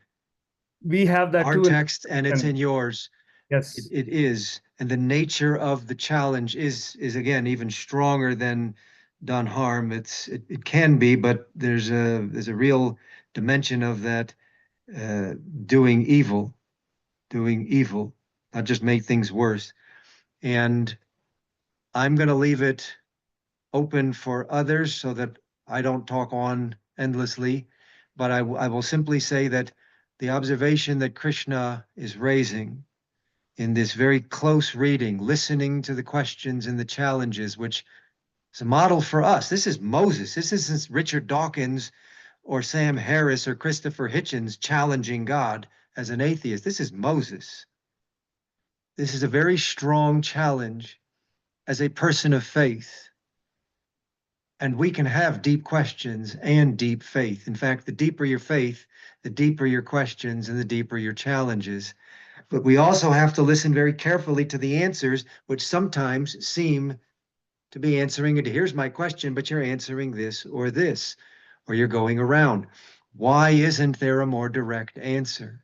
we have that our too text, and it's in yours. Yes. It is. And the nature of the challenge is again even stronger than done harm. It can be, but there's a real dimension of that doing evil, not just make things worse. And I'm going to leave it open for others so that I don't talk on endlessly, but I will simply say that the observation that Krishna is raising in this very close reading, listening to the questions and the challenges, which is a model for us. This is Moses. This isn't Richard Dawkins or Sam Harris or Christopher Hitchens challenging God as an atheist. This is Moses. This is a very strong challenge as a person of faith. And we can have deep questions and deep faith. In fact, the deeper your faith, the deeper your questions and the deeper your challenges. But we also have to listen very carefully to the answers, which sometimes seem to be answering it. Here's my question, but you're answering this, or you're going around. Why isn't there a more direct answer?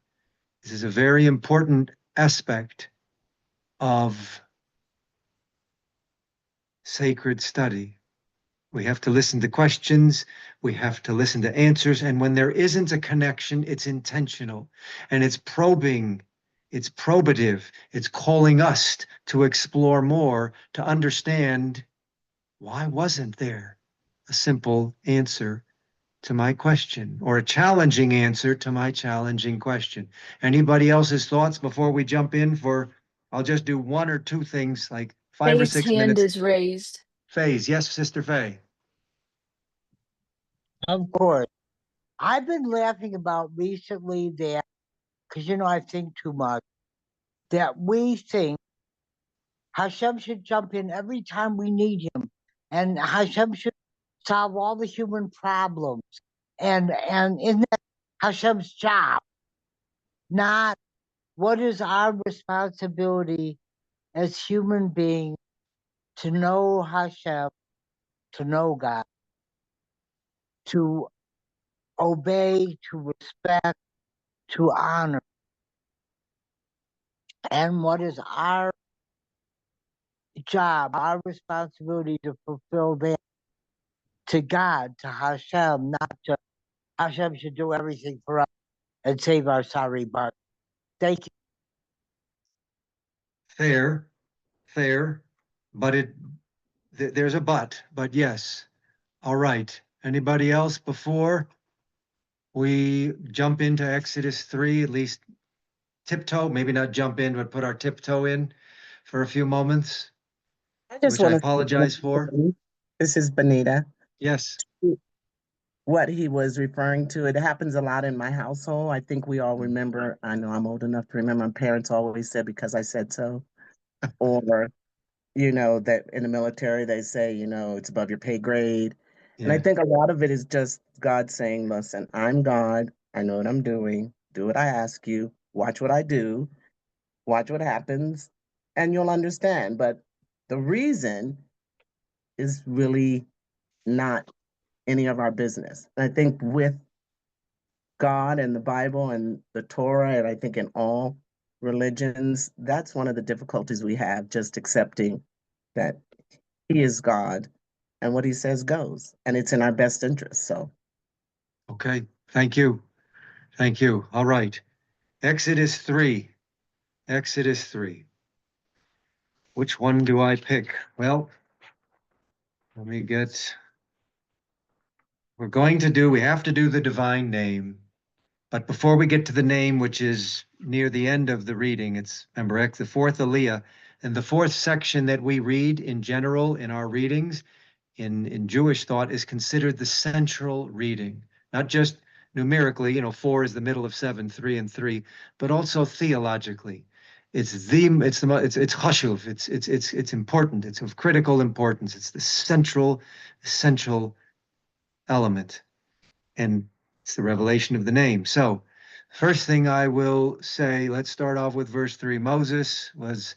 This is a very important aspect of sacred study. We have to listen to questions. We have to listen to answers. And when there isn't a connection, it's intentional and it's probing. It's probative. It's calling us to explore more, to understand why wasn't there a simple answer to my question, or a challenging answer to my challenging question. Anybody else's thoughts before we jump in I'll just do one or two things, like 5 or Faith's 6 hand minutes. is raised. Faye, yes, Sister Faye. Of course. I've been laughing about recently that, because I think too much, that we think Hashem should jump in every time we need him, and Hashem should solve all the human problems. And isn't that Hashem's job? Not what is our responsibility as human beings to know Hashem, to know God, to obey, to respect, to honor. And what is our job, our responsibility to fulfill that to God, to Hashem, not just Hashem should do everything for us and save our sorry butt. Thank you. Fair, but there's a but yes. All right. Anybody else before we jump into Exodus 3, at least tiptoe, maybe not jump in, but put our tiptoe in for a few moments, I just which I want to apologize for. This is Benita. Yes. What he was referring to, it happens a lot in my household. I think we all remember, I know I'm old enough to remember, my parents always said, because I said so. Or, that in the military, they say, it's above your pay grade. Yeah. And I think a lot of it is just God saying, listen, I'm God. I know what I'm doing. Do what I ask you. watch what I do, watch what happens, and you'll understand. But the reason is really not any of our business. I think with God and the Bible and the Torah, and I think in all religions, that's one of the difficulties we have, just accepting that He is God and what He says goes, and it's in our best interest. So, Okay, thank you. Thank you. All right. Exodus 3. Exodus 3. Which one do I pick? Well, let me get, we have to do the divine name. But before we get to the name, which is near the end of the reading, it's, remember, the fourth Aliyah, and the fourth section that we read in general in our readings in Jewish thought is considered the central reading, not just numerically, 4 is the middle of 7, 3 and 3, but also theologically. It's chashuv, it's important, it's of critical importance, it's the central, essential element, and it's the revelation of the name. So, first thing I will say, let's start off with verse 3. Moses was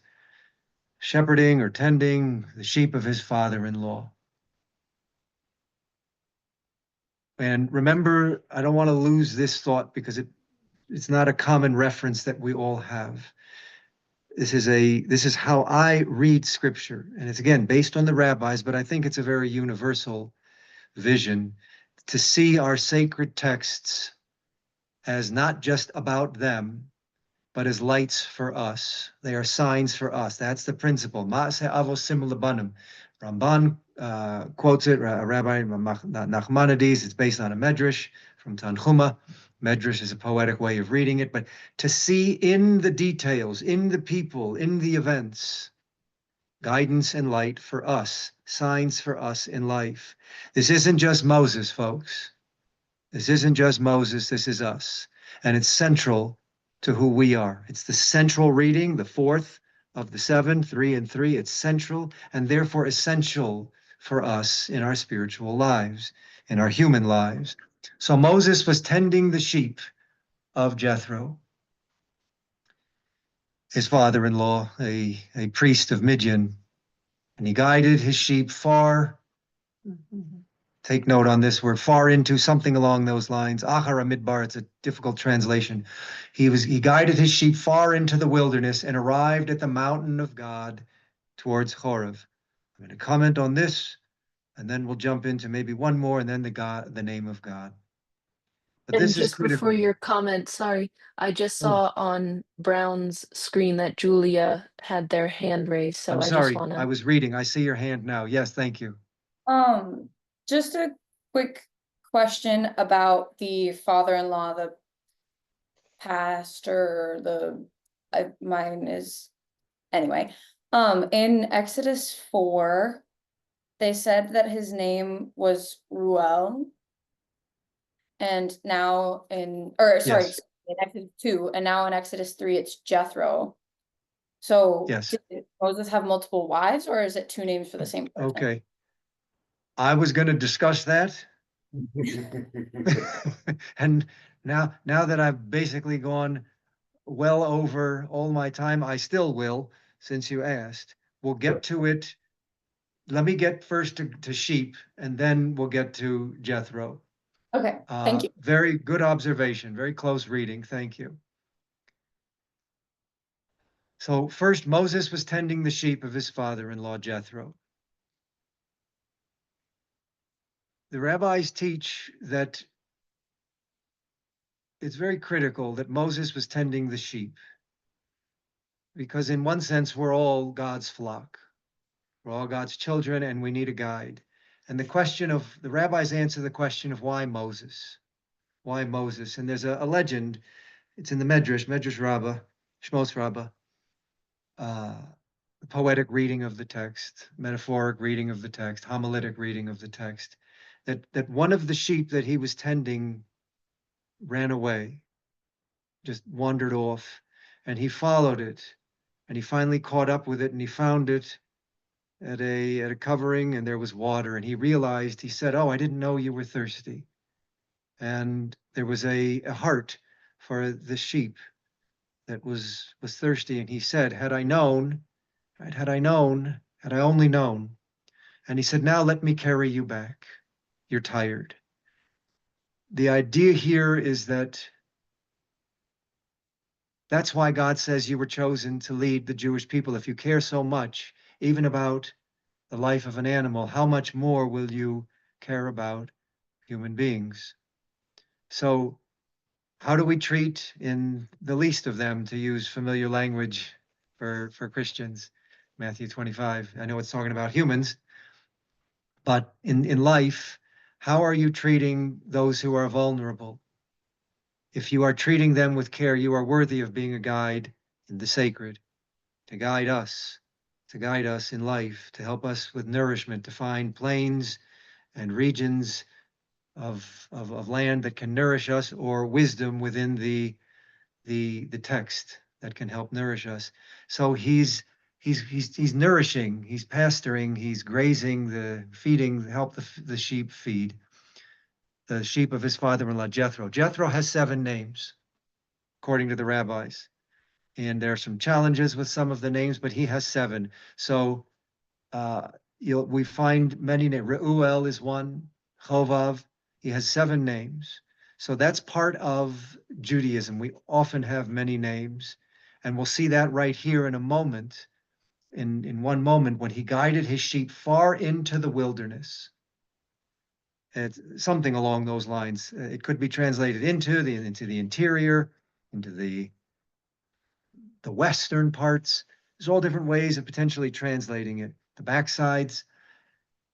shepherding or tending the sheep of his father-in-law. And remember, I don't want to lose this thought because it's not a common reference that we all have. This is how I read scripture. And it's again based on the rabbis, but I think it's a very universal vision to see our sacred texts as not just about them, but as lights for us. They are signs for us. That's the principle. Ma'aseh avosim lebanim. Ramban quotes it, Rabbi Nachmanides. It's based on a medrash from Tanchuma. Medrash is a poetic way of reading it, but to see in the details, in the people, in the events, guidance and light for us, signs for us in life. This isn't just Moses, folks. This isn't just Moses, this is us. And it's central to who we are. It's the central reading, the fourth of the 7, 3 and 3. It's central and therefore essential for us in our spiritual lives, in our human lives. So Moses was tending the sheep of Jethro, his father-in-law, a priest of Midian, and he guided his sheep far. Take note on this word, far into, something along those lines. Achara Midbar, it's a difficult translation. He guided his sheep far into the wilderness and arrived at the mountain of God towards Horeb. I'm going to comment on this, and then we'll jump into maybe one more, and then the name of God. But And this is just before critical. your comment, sorry, I just Oh. saw on Brown's screen that Julia had their hand raised, so I'm I just sorry, want I to. was reading. I see your hand now. Yes, thank you. Just a quick question about the father-in-law, the pastor, mine is, anyway. In Exodus 4, they said that his name was Ruel. And now in Yes. Exodus 2, and now in Exodus 3, it's Jethro. So Yes. did Moses have multiple wives, or is it 2 names for the same person? Okay. I was going to discuss that. And now that I've basically gone well over all my time, I still will, since you asked. We'll get to it. Let me get first to sheep, and then we'll get to Jethro. Okay, thank you. Very good observation, very close reading. Thank you. So first, Moses was tending the sheep of his father-in-law, Jethro. The rabbis teach that it's very critical that Moses was tending the sheep, because in one sense, we're all God's flock. We're all God's children, and we need a guide. And the rabbis answer the question of why Moses? Why Moses? And there's a legend. It's in the Medrash Rabbah, Shemot Rabbah, the poetic reading of the text, metaphoric reading of the text, homiletic reading of the text, that one of the sheep that he was tending ran away, just wandered off, and he followed it, and he finally caught up with it, and he found it at a covering, and there was water, and he said, "Oh, I didn't know you were thirsty." And there was a heart for the sheep, that was thirsty, and he said, had I known, right, had I only known. And he said, now let me carry you back. You're tired. The idea here is that that's why God says you were chosen to lead the Jewish people. If you care so much, even about the life of an animal, how much more will you care about human beings? So how do we treat in the least of them, to use familiar language for Christians? Matthew 25. I know it's talking about humans, but in life, how are you treating those who are vulnerable? If you are treating them with care, you are worthy of being a guide in the sacred, to guide us in life, to help us with nourishment, to find plains and regions of land that can nourish us, or wisdom within the text that can help nourish us. So he's nourishing, he's pasturing, he's grazing, feeding, help the sheep feed the sheep of his father-in-law Jethro. Jethro has 7 names, according to the rabbis. And there are some challenges with some of the names, but he has 7. So we find many names. Reuel is one, Chovav. He has 7 names. So that's part of Judaism. We often have many names. And we'll see that right here in a moment, in one moment, when he guided his sheep far into the wilderness. It's something along those lines. It could be translated into the interior, into the western parts. There's all different ways of potentially translating it. The backsides.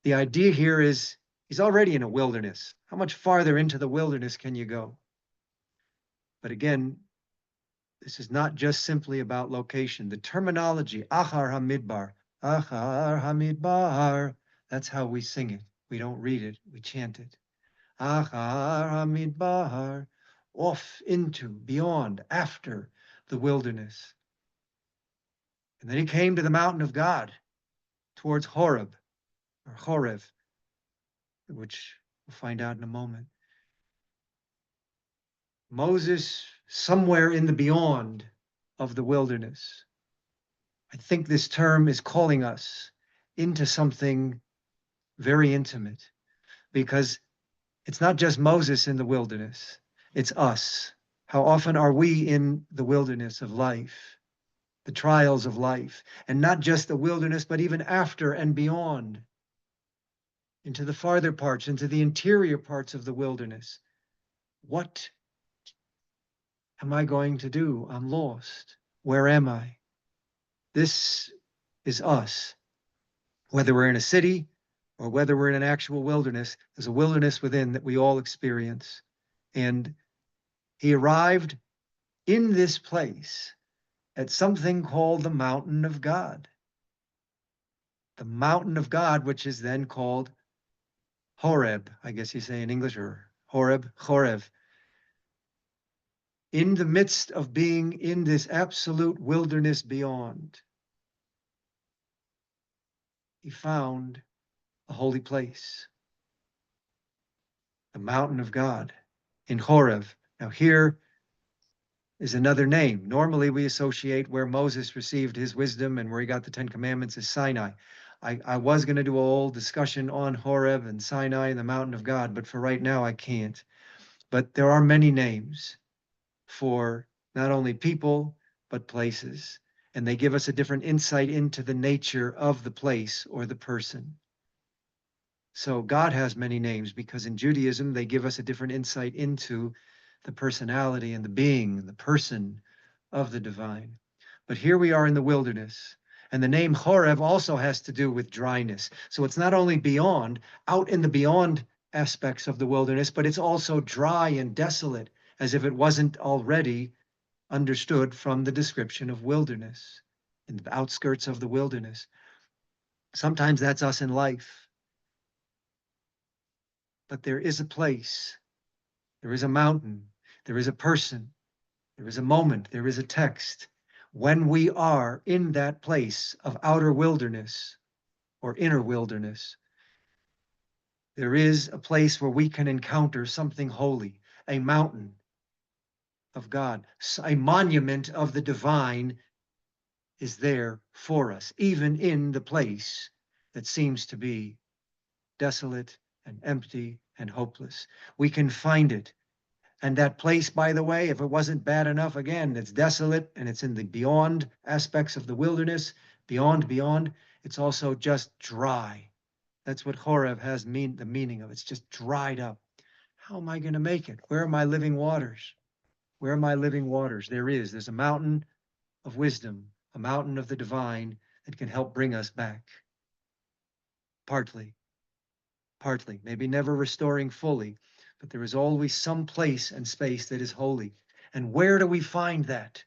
The idea here is he's already in a wilderness. How much farther into the wilderness can you go? But again, this is not just simply about location. The terminology, Achar HaMidbar, Achar HaMidbar, that's how we sing it. We don't read it, we chant it. Achar HaMidbar, off into, beyond, after the wilderness. And then he came to the mountain of God, towards Horeb, or Horev, which we'll find out in a moment. Moses, somewhere in the beyond of the wilderness. I think this term is calling us into something very intimate, because it's not just Moses in the wilderness, it's us. How often are we in the wilderness of life, the trials of life, and not just the wilderness, but even after and beyond, into the farther parts, into the interior parts of the wilderness. What am I going to do? I'm lost. Where am I? This is us. Whether we're in a city or whether we're in an actual wilderness, there's a wilderness within that we all experience. And he arrived in this place at something called the mountain of God. The mountain of God, which is then called Horeb, I guess you say in English, or Horeb, Chorev. In the midst of being in this absolute wilderness beyond, he found a holy place, the mountain of God in Horeb. Now here is another name. Normally we associate where Moses received his wisdom and where he got the 10 Commandments as Sinai. I was going to do a whole discussion on Horeb and Sinai and the mountain of God, but for right now I can't. But there are many names for not only people, but places. And they give us a different insight into the nature of the place or the person. So God has many names because in Judaism, they give us a different insight into the personality and the being, the person of the divine. But here we are in the wilderness. And the name Horeb also has to do with dryness. So it's not only beyond, out in the beyond aspects of the wilderness, but it's also dry and desolate, as if it wasn't already understood from the description of wilderness, in the outskirts of the wilderness. Sometimes that's us in life. But there is a place, there is a mountain, there is a person, there is a moment, there is a text. When we are in that place of outer wilderness or inner wilderness, there is a place where we can encounter something holy, a mountain, of God. A monument of the divine is there for us, even in the place that seems to be desolate and empty and hopeless. We can find it. And that place, by the way, if it wasn't bad enough, again, it's desolate and it's in the beyond aspects of the wilderness, beyond, it's also just dry. That's what Horeb has the meaning of. It's just dried up. How am I going to make it? Where are my living waters? Where are my living waters? There's a mountain of wisdom, a mountain of the divine that can help bring us back. Partly, maybe never restoring fully, but there is always some place and space that is holy. And where do we find that?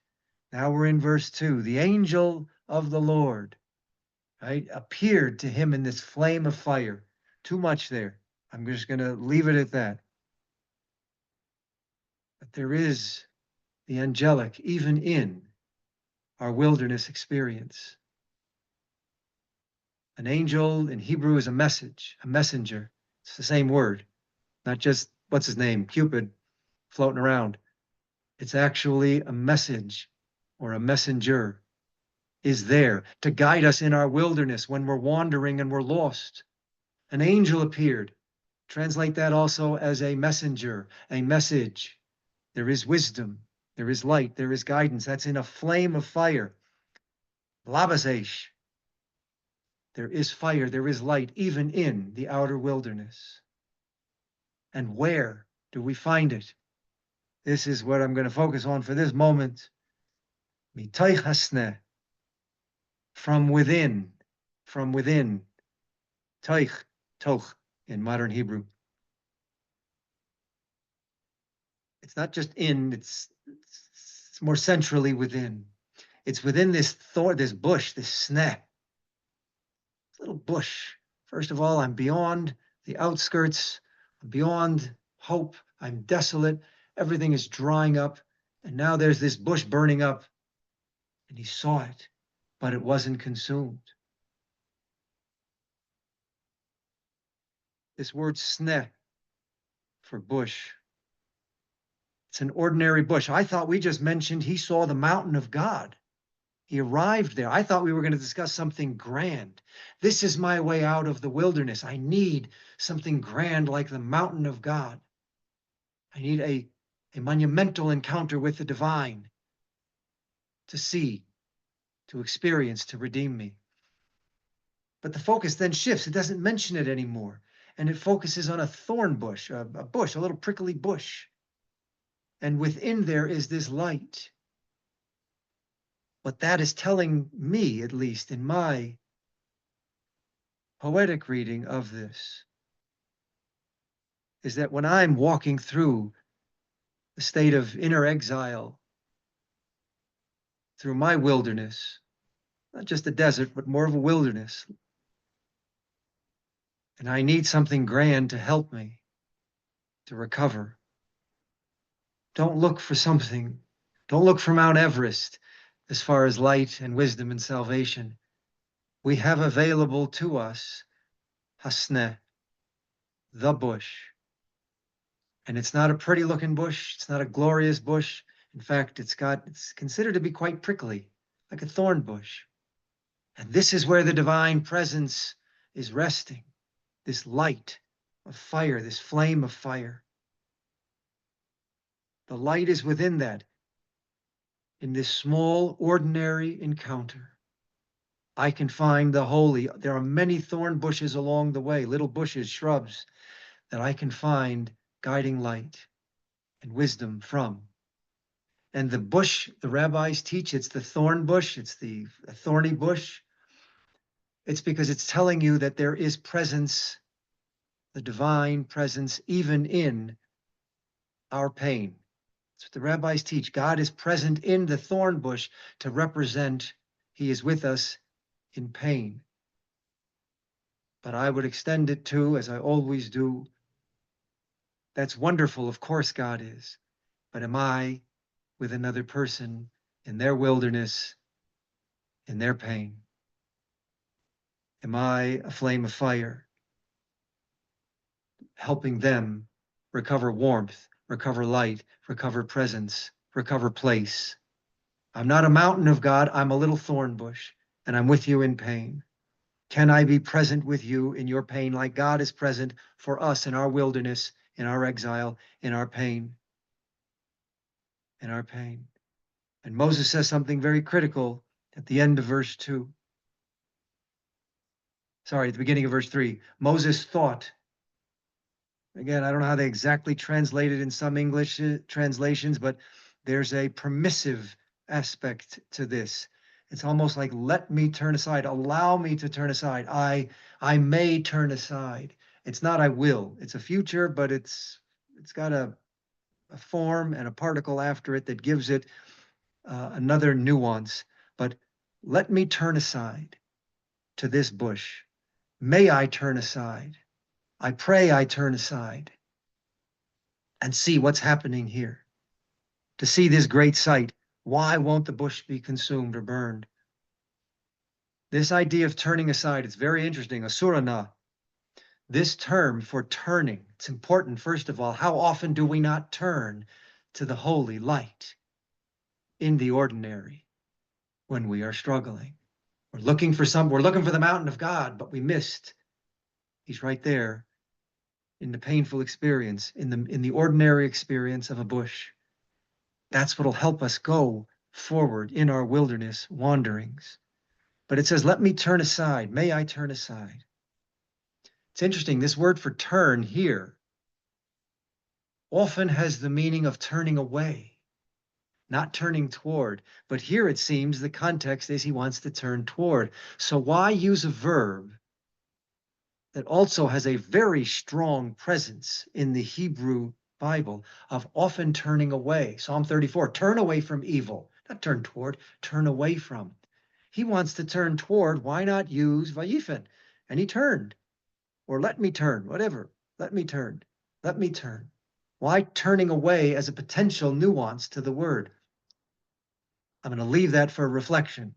Now we're in verse 2. The angel of the Lord, right, appeared to him in this flame of fire. Too much there. I'm just going to leave it at that. But there is the angelic even in our wilderness experience. An angel in Hebrew is a message, a messenger. It's the same word, not just, what's his name, Cupid floating around. It's actually a message or a messenger is there to guide us in our wilderness when we're wandering and we're lost. An angel appeared. Translate that also as a messenger, a message. There is wisdom, there is light, there is guidance. That's in a flame of fire. Labasesh. There is fire, there is light, even in the outer wilderness. And where do we find it? This is what I'm going to focus on for this moment. Mitoich hasneh. From within. Toich, toch in modern Hebrew. It's not just in, it's more centrally within. It's within this bush, this sneh. Little bush. First of all, I'm beyond the outskirts. I'm beyond hope. I'm desolate. Everything is drying up. And now there's this bush burning up. And he saw it, but it wasn't consumed. This word sneh for bush. It's an ordinary bush. I thought we just mentioned he saw the mountain of God. He arrived there. I thought we were going to discuss something grand. This is my way out of the wilderness. I need something grand like the mountain of God. I need a monumental encounter with the divine to see, to experience, to redeem me. But the focus then shifts. It doesn't mention it anymore. And it focuses on a thorn bush, a little prickly bush. And within there is this light. What that is telling me, at least in my poetic reading of this, is that when I'm walking through the state of inner exile, through my wilderness, not just a desert, but more of a wilderness, and I need something grand to help me to recover. Don't look for something. Don't look for Mount Everest as far as light and wisdom and salvation. We have available to us Hasneh, the bush. And it's not a pretty looking bush. It's not a glorious bush. In fact, it's considered to be quite prickly, like a thorn bush. And this is where the divine presence is resting. This light of fire, this flame of fire. The light is within that. In this small, ordinary encounter, I can find the holy. There are many thorn bushes along the way, little bushes, shrubs, that I can find guiding light and wisdom from. And the bush, the rabbis teach, it's the thorn bush, it's the thorny bush. It's because it's telling you that there is presence, the divine presence, even in our pain. That's what the rabbis teach. God is present in the thorn bush to represent he is with us in pain. But I would extend it to, as I always do, that's wonderful, of course God is. But am I with another person in their wilderness, in their pain? Am I a flame of fire, helping them recover warmth, recover light, recover presence, recover place. I'm not a mountain of God, I'm a little thorn bush, and I'm with you in pain. Can I be present with you in your pain like God is present for us in our wilderness, in our exile, in our pain? In our pain. And Moses says something very critical at the end of verse 2. Sorry, at the beginning of verse 3. Moses thought. Again, I don't know how they exactly translate it in some English translations, but there's a permissive aspect to this. It's almost like, let me turn aside, allow me to turn aside. I may turn aside. It's not I will. It's a future, but it's got a form and a particle after it that gives it another nuance. But let me turn aside to this bush. May I turn aside? I pray I turn aside and see what's happening here. To see this great sight, why won't the bush be consumed or burned? This idea of turning aside is very interesting. Asurana, this term for turning, it's important, first of all. How often do we not turn to the holy light in the ordinary when we are struggling? We're looking for the mountain of God, but we missed. He's right there in the painful experience, in the ordinary experience of a bush. That's what'll help us go forward in our wilderness wanderings. But it says, let me turn aside. May I turn aside? It's interesting. This word for turn here often has the meaning of turning away, not turning toward. But here it seems the context is he wants to turn toward. So why use a verb that also has a very strong presence in the Hebrew Bible of often turning away? Psalm 34, turn away from evil, not turn toward, turn away from. He wants to turn toward. Why not use Vayifin? And he turned, or let me turn, whatever. Let me turn. Let me turn. Why turning away as a potential nuance to the word? I'm going to leave that for reflection.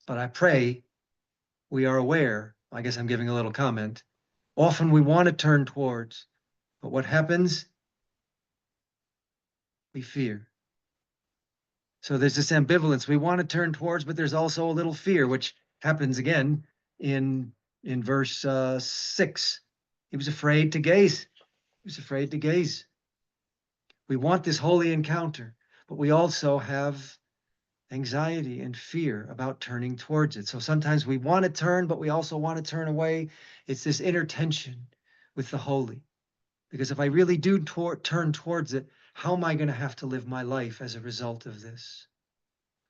But I pray we are aware. I guess I'm giving a little comment. Often we want to turn towards, but what happens? We fear. So there's this ambivalence. We want to turn towards, but there's also a little fear, which happens again in verse 6. He was afraid to gaze. He was afraid to gaze. We want this holy encounter, but we also have anxiety and fear about turning towards it. So sometimes we want to turn, but we also want to turn away. It's this inner tension with the holy. Because if I really do turn towards it, how am I going to have to live my life as a result of this?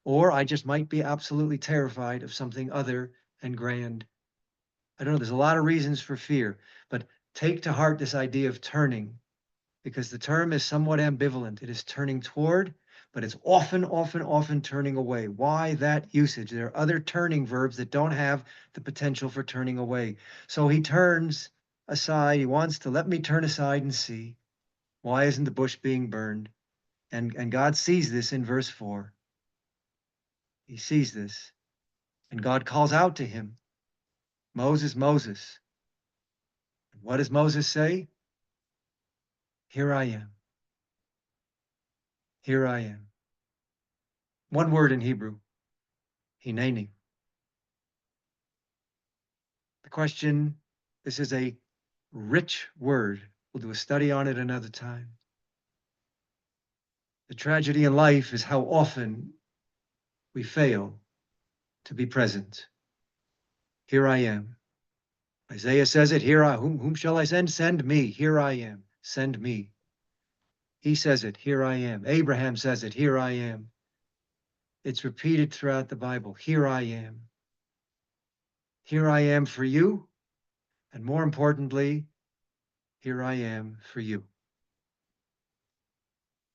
Or I just might be absolutely terrified of something other and grand. I don't know, there's a lot of reasons for fear, but take to heart this idea of turning, because the term is somewhat ambivalent. It is turning toward, but it's often turning away. Why that usage? There are other turning verbs that don't have the potential for turning away. So he turns aside. He wants to let me turn aside and see. Why isn't the bush being burned? And God sees this in verse 4. He sees this. And God calls out to him, Moses, Moses. And what does Moses say? Here I am. Here I am. One word in Hebrew, hineni. The question, this is a rich word. We'll do a study on it another time. The tragedy in life is how often we fail to be present. Here I am. Isaiah says it, whom shall I send? Send me. Here I am. Send me. He says it, here I am. Abraham says it, here I am. It's repeated throughout the Bible, here I am. Here I am for you, and more importantly, here I am for you.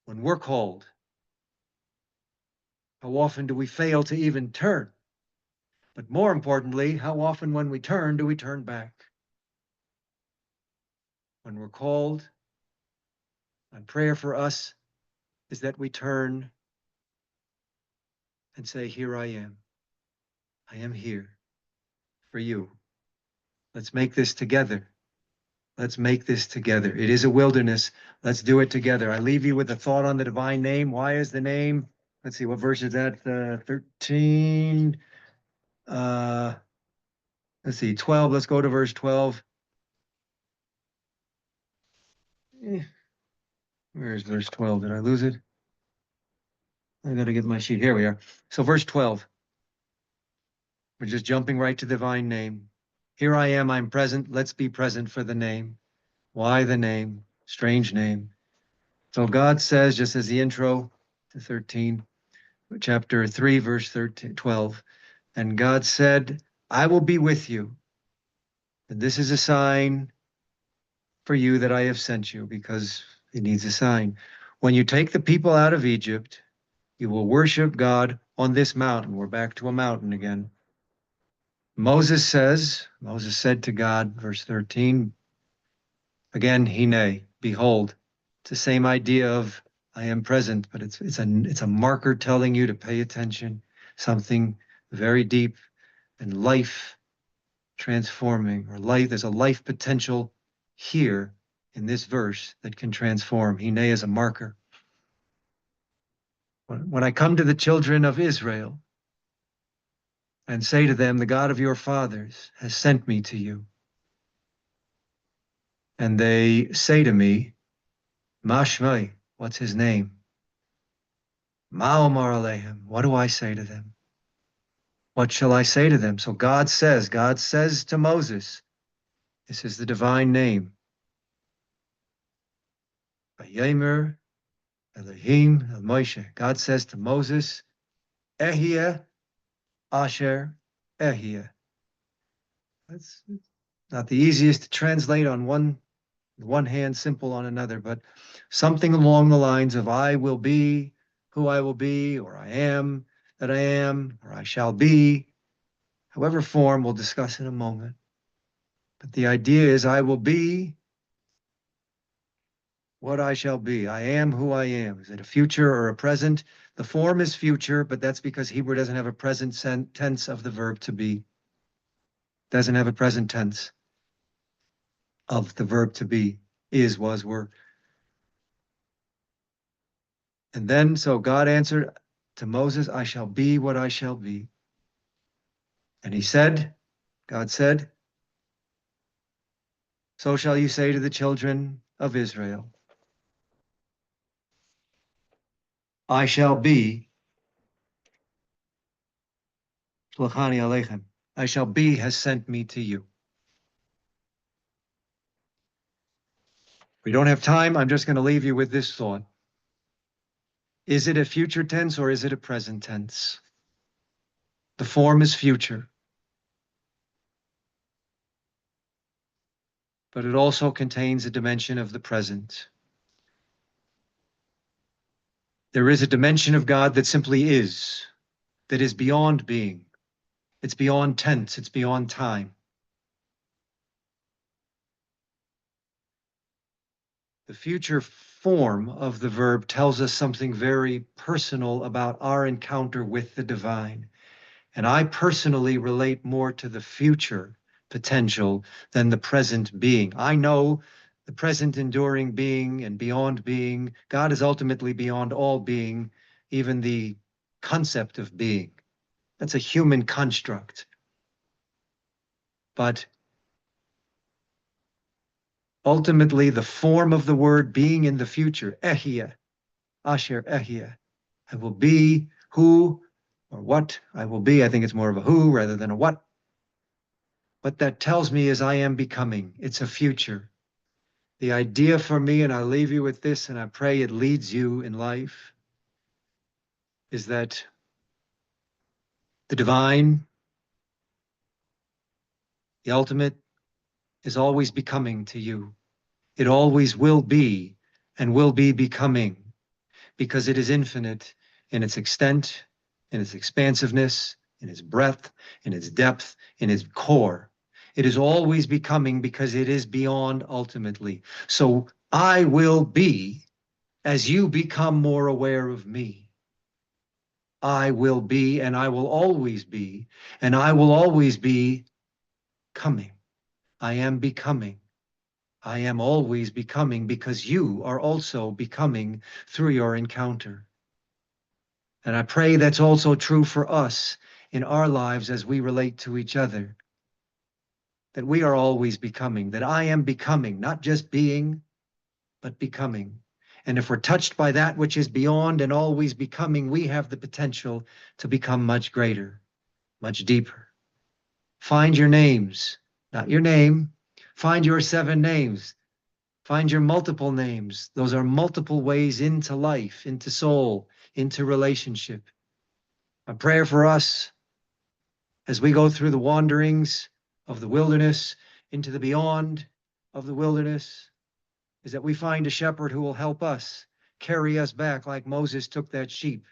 When we're called, how often do we fail to even turn? But more importantly, how often when we turn, do we turn back? When we're called, and prayer for us is that we turn and say, here I am. I am here for you. Let's make this together Let's make this together. It is a wilderness. Let's do it together. I leave you with a thought on the divine name. Why is the name? Let's see, what verse is that? 13. Let's see, 12. Let's go to verse 12. Where is verse 12? Did I lose it? I got to get my sheet. Here we are. So verse 12. We're just jumping right to the divine name. Here I am, I'm present. Let's be present for the name. Why the name? Strange name. So God says, just as the intro to 13, chapter 3, verse 13, 12, and God said, I will be with you. And this is a sign for you that I have sent you, because it needs a sign. When you take the people out of Egypt, you will worship God on this mountain. We're back to a mountain again. Moses said to God, verse 13, again, Hine, behold. It's the same idea of I am present, but it's a marker telling you to pay attention, something very deep and life transforming, or life, there's a life potential here in this verse that can transform. Hine is a marker. When I come to the children of Israel and say to them, the God of your fathers has sent me to you, and they say to me, Mashmai, what's his name? Ma'omar alehem, what do I say to them? What shall I say to them? So God says to Moses, this is the divine name. Vayemer Elohim el Moshe. God says to Moses, Ehiyeh Asher Ehiyeh. That's not the easiest to translate on one hand, simple on another, but something along the lines of I will be who I will be, or I am that I am, or I shall be. However form, we'll discuss in a moment. But the idea is I will be what I shall be. I am who I am. Is it a future or a present? The form is future, but that's because Hebrew doesn't have a present tense of the verb to be. Doesn't have a present tense of the verb to be. Is, was, were. And then, so God answered to Moses, I shall be what I shall be. And he said, God said, so shall you say to the children of Israel, I shall be, Lachani Aleichem, I shall be has sent me to you. We don't have time. I'm just going to leave you with this thought. Is it a future tense or is it a present tense? The form is future, but it also contains a dimension of the present. There is a dimension of God that simply is, that is beyond being. It's beyond tense, it's beyond time. The future form of the verb tells us something very personal about our encounter with the divine. And I personally relate more to the future potential than the present being. I know the present enduring being and beyond being. God is ultimately beyond all being, even the concept of being. That's a human construct. But ultimately, the form of the word being in the future, Ehiyeh, Asher Ehiyeh, I will be who or what I will be. I think it's more of a who rather than a what. What that tells me is I am becoming. It's a future. The idea for me, and I'll leave you with this, and I pray it leads you in life, is that the divine, the ultimate, is always becoming to you. It always will be and will be becoming, because it is infinite in its extent, in its expansiveness, in its breadth, in its depth, in its core. It is always becoming because it is beyond ultimately. So I will be as you become more aware of me. I will be, and I will always be, and I will always be coming. I am becoming. I am always becoming because you are also becoming through your encounter. And I pray that's also true for us in our lives as we relate to each other. That we are always becoming, that I am becoming, not just being, but becoming. And if we're touched by that which is beyond and always becoming, we have the potential to become much greater, much deeper. Find your names, not your name. Find your 7 names. Find your multiple names. Those are multiple ways into life, into soul, into relationship. A prayer for us as we go through the wanderings of the wilderness into the beyond of the wilderness is that we find a shepherd who will help us carry us back like Moses took that sheep.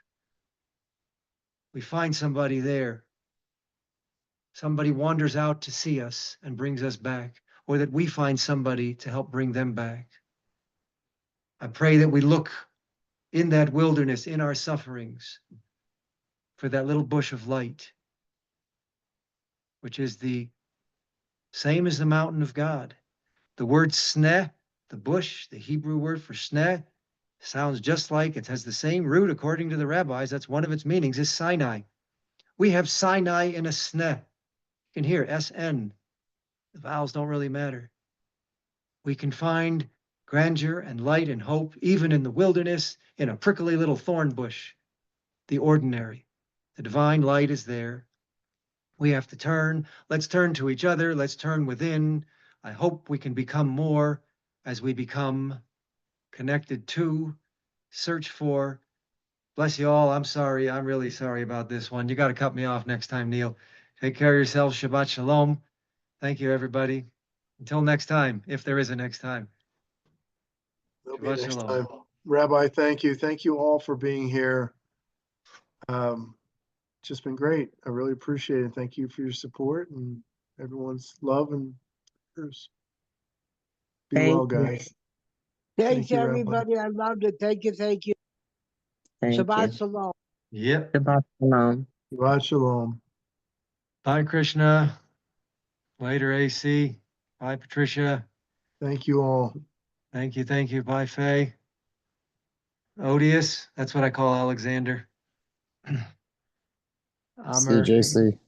We find somebody there. Somebody wanders out to see us and brings us back, or that we find somebody to help bring them back. I pray that we look in that wilderness, in our sufferings, for that little bush of light, which is the same as the mountain of God. The word sneh, the bush, the Hebrew word for sneh, sounds just like, it has the same root according to the rabbis. That's one of its meanings, is Sinai. We have Sinai in a sneh. You can hear SN. The vowels don't really matter. We can find grandeur and light and hope, even in the wilderness, in a prickly little thorn bush. The ordinary. The divine light is there. We have to turn. Let's turn to each other. Let's turn within. I hope we can become more as we become connected to, search for. Bless you all. I'm sorry. I'm really sorry about this one. You got to cut me off next time, Neil. Take care of yourselves. Shabbat shalom. Thank you, everybody. Until next time, if there is a next time. There'll be Shabbat next shalom. time. Rabbi, thank you. Thank you all for being here. It's just been great. I really appreciate it. Thank you for your support and everyone's love and yours. Be Thank well, you. guys. Thanks, you, Rabbi. everybody. I loved it. Thank you. Thank you. Thank Shabbat you. shalom. Yep. Shabbat shalom. Shabbat shalom. Bye, Krishna. Later, AC. Bye, Patricia. Thank you all. Thank you. Thank you. Bye, Faye. Odious. That's what I call Alexander. Amr, CJC.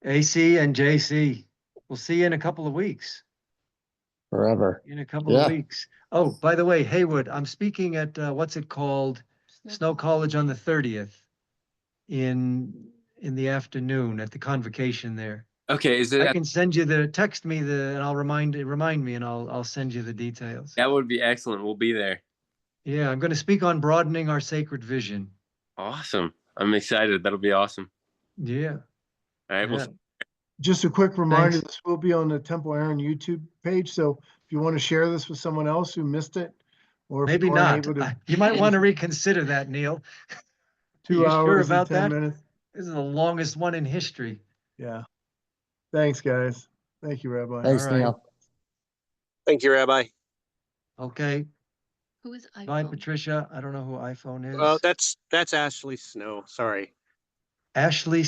AC, and JC. We'll see you in a couple of weeks. Forever. In a couple of Yeah. weeks. Oh, by the way, Haywood, I'm speaking at what's it called? Snow College on the 30th in the afternoon at the convocation there. Okay, is it? I can send you text me and I'll remind me and I'll send you the details. That would be excellent. We'll be there. Yeah, I'm going to speak on broadening our sacred vision. Awesome. I'm excited. That'll be awesome. Yeah. All right. Yeah. Well, Just a quick reminder, Thanks. this will be on the Temple Aaron YouTube page. So if you want to share this with someone else who missed it, or if Maybe you aren't not. able to, You might want to reconsider that, Neil. 2 You sure hours and about 10 that? minutes. This is the longest one in history. Yeah. Thanks, guys. Thank you, Rabbi. Thanks, All right. Neil. Thank you, Rabbi. Okay. Who is Bye, iPhone? Patricia. I don't know who iPhone is. That's Ashley Snow. Sorry. Ashley